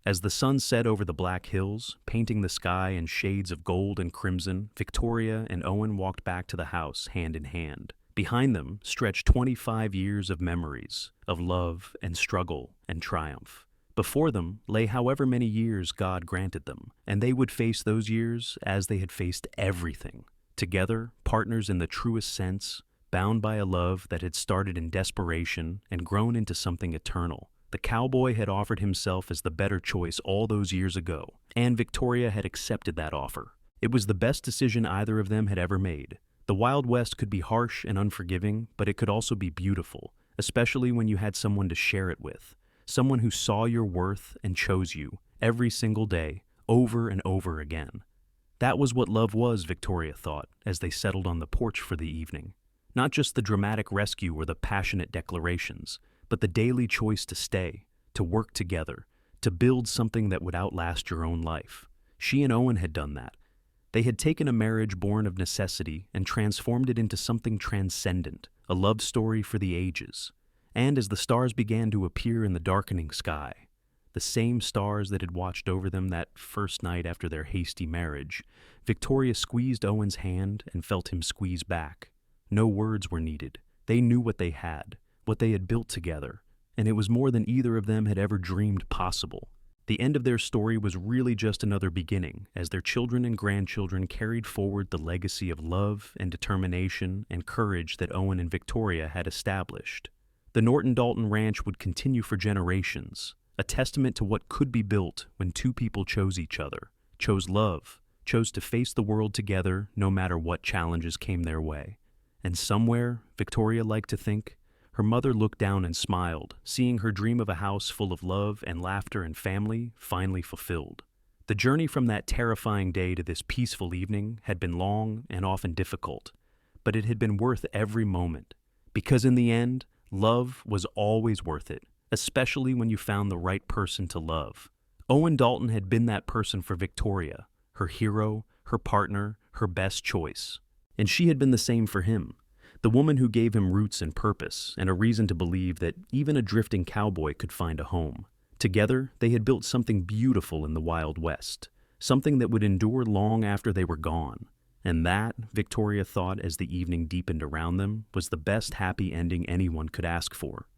As the sun set over the black hills, painting the sky in shades of gold and crimson, Victoria and Owen walked back to the house hand in hand. Behind them stretched 25 years of memories, of love and struggle and triumph. Before them lay however many years God granted them, and they would face those years as they had faced everything. Together, partners in the truest sense, bound by a love that had started in desperation and grown into something eternal. The cowboy had offered himself as the better choice all those years ago, and Victoria had accepted that offer. It was the best decision either of them had ever made. The Wild West could be harsh and unforgiving, but it could also be beautiful, especially when you had someone to share it with. Someone who saw your worth and chose you every single day, over and over again. That was what love was, Victoria thought, as they settled on the porch for the evening. Not just the dramatic rescue or the passionate declarations, but the daily choice to stay, to work together, to build something that would outlast your own life. She and Owen had done that. They had taken a marriage born of necessity and transformed it into something transcendent, a love story for the ages. And as the stars began to appear in the darkening sky, the same stars that had watched over them that first night after their hasty marriage, Victoria squeezed Owen's hand and felt him squeeze back. No words were needed. They knew what they had built together, and it was more than either of them had ever dreamed possible. The end of their story was really just another beginning, as their children and grandchildren carried forward the legacy of love and determination and courage that Owen and Victoria had established. The Norton Dalton Ranch would continue for generations, a testament to what could be built when two people chose each other, chose love, chose to face the world together no matter what challenges came their way. And somewhere, Victoria liked to think, her mother looked down and smiled, seeing her dream of a house full of love and laughter and family finally fulfilled. The journey from that terrifying day to this peaceful evening had been long and often difficult, but it had been worth every moment, because in the end, love was always worth it, especially when you found the right person to love. Owen Dalton had been that person for Victoria, her hero, her partner, her best choice. And she had been the same for him, the woman who gave him roots and purpose and a reason to believe that even a drifting cowboy could find a home. Together, they had built something beautiful in the Wild West, something that would endure long after they were gone. And that, Victoria thought as the evening deepened around them, was the best happy ending anyone could ask for.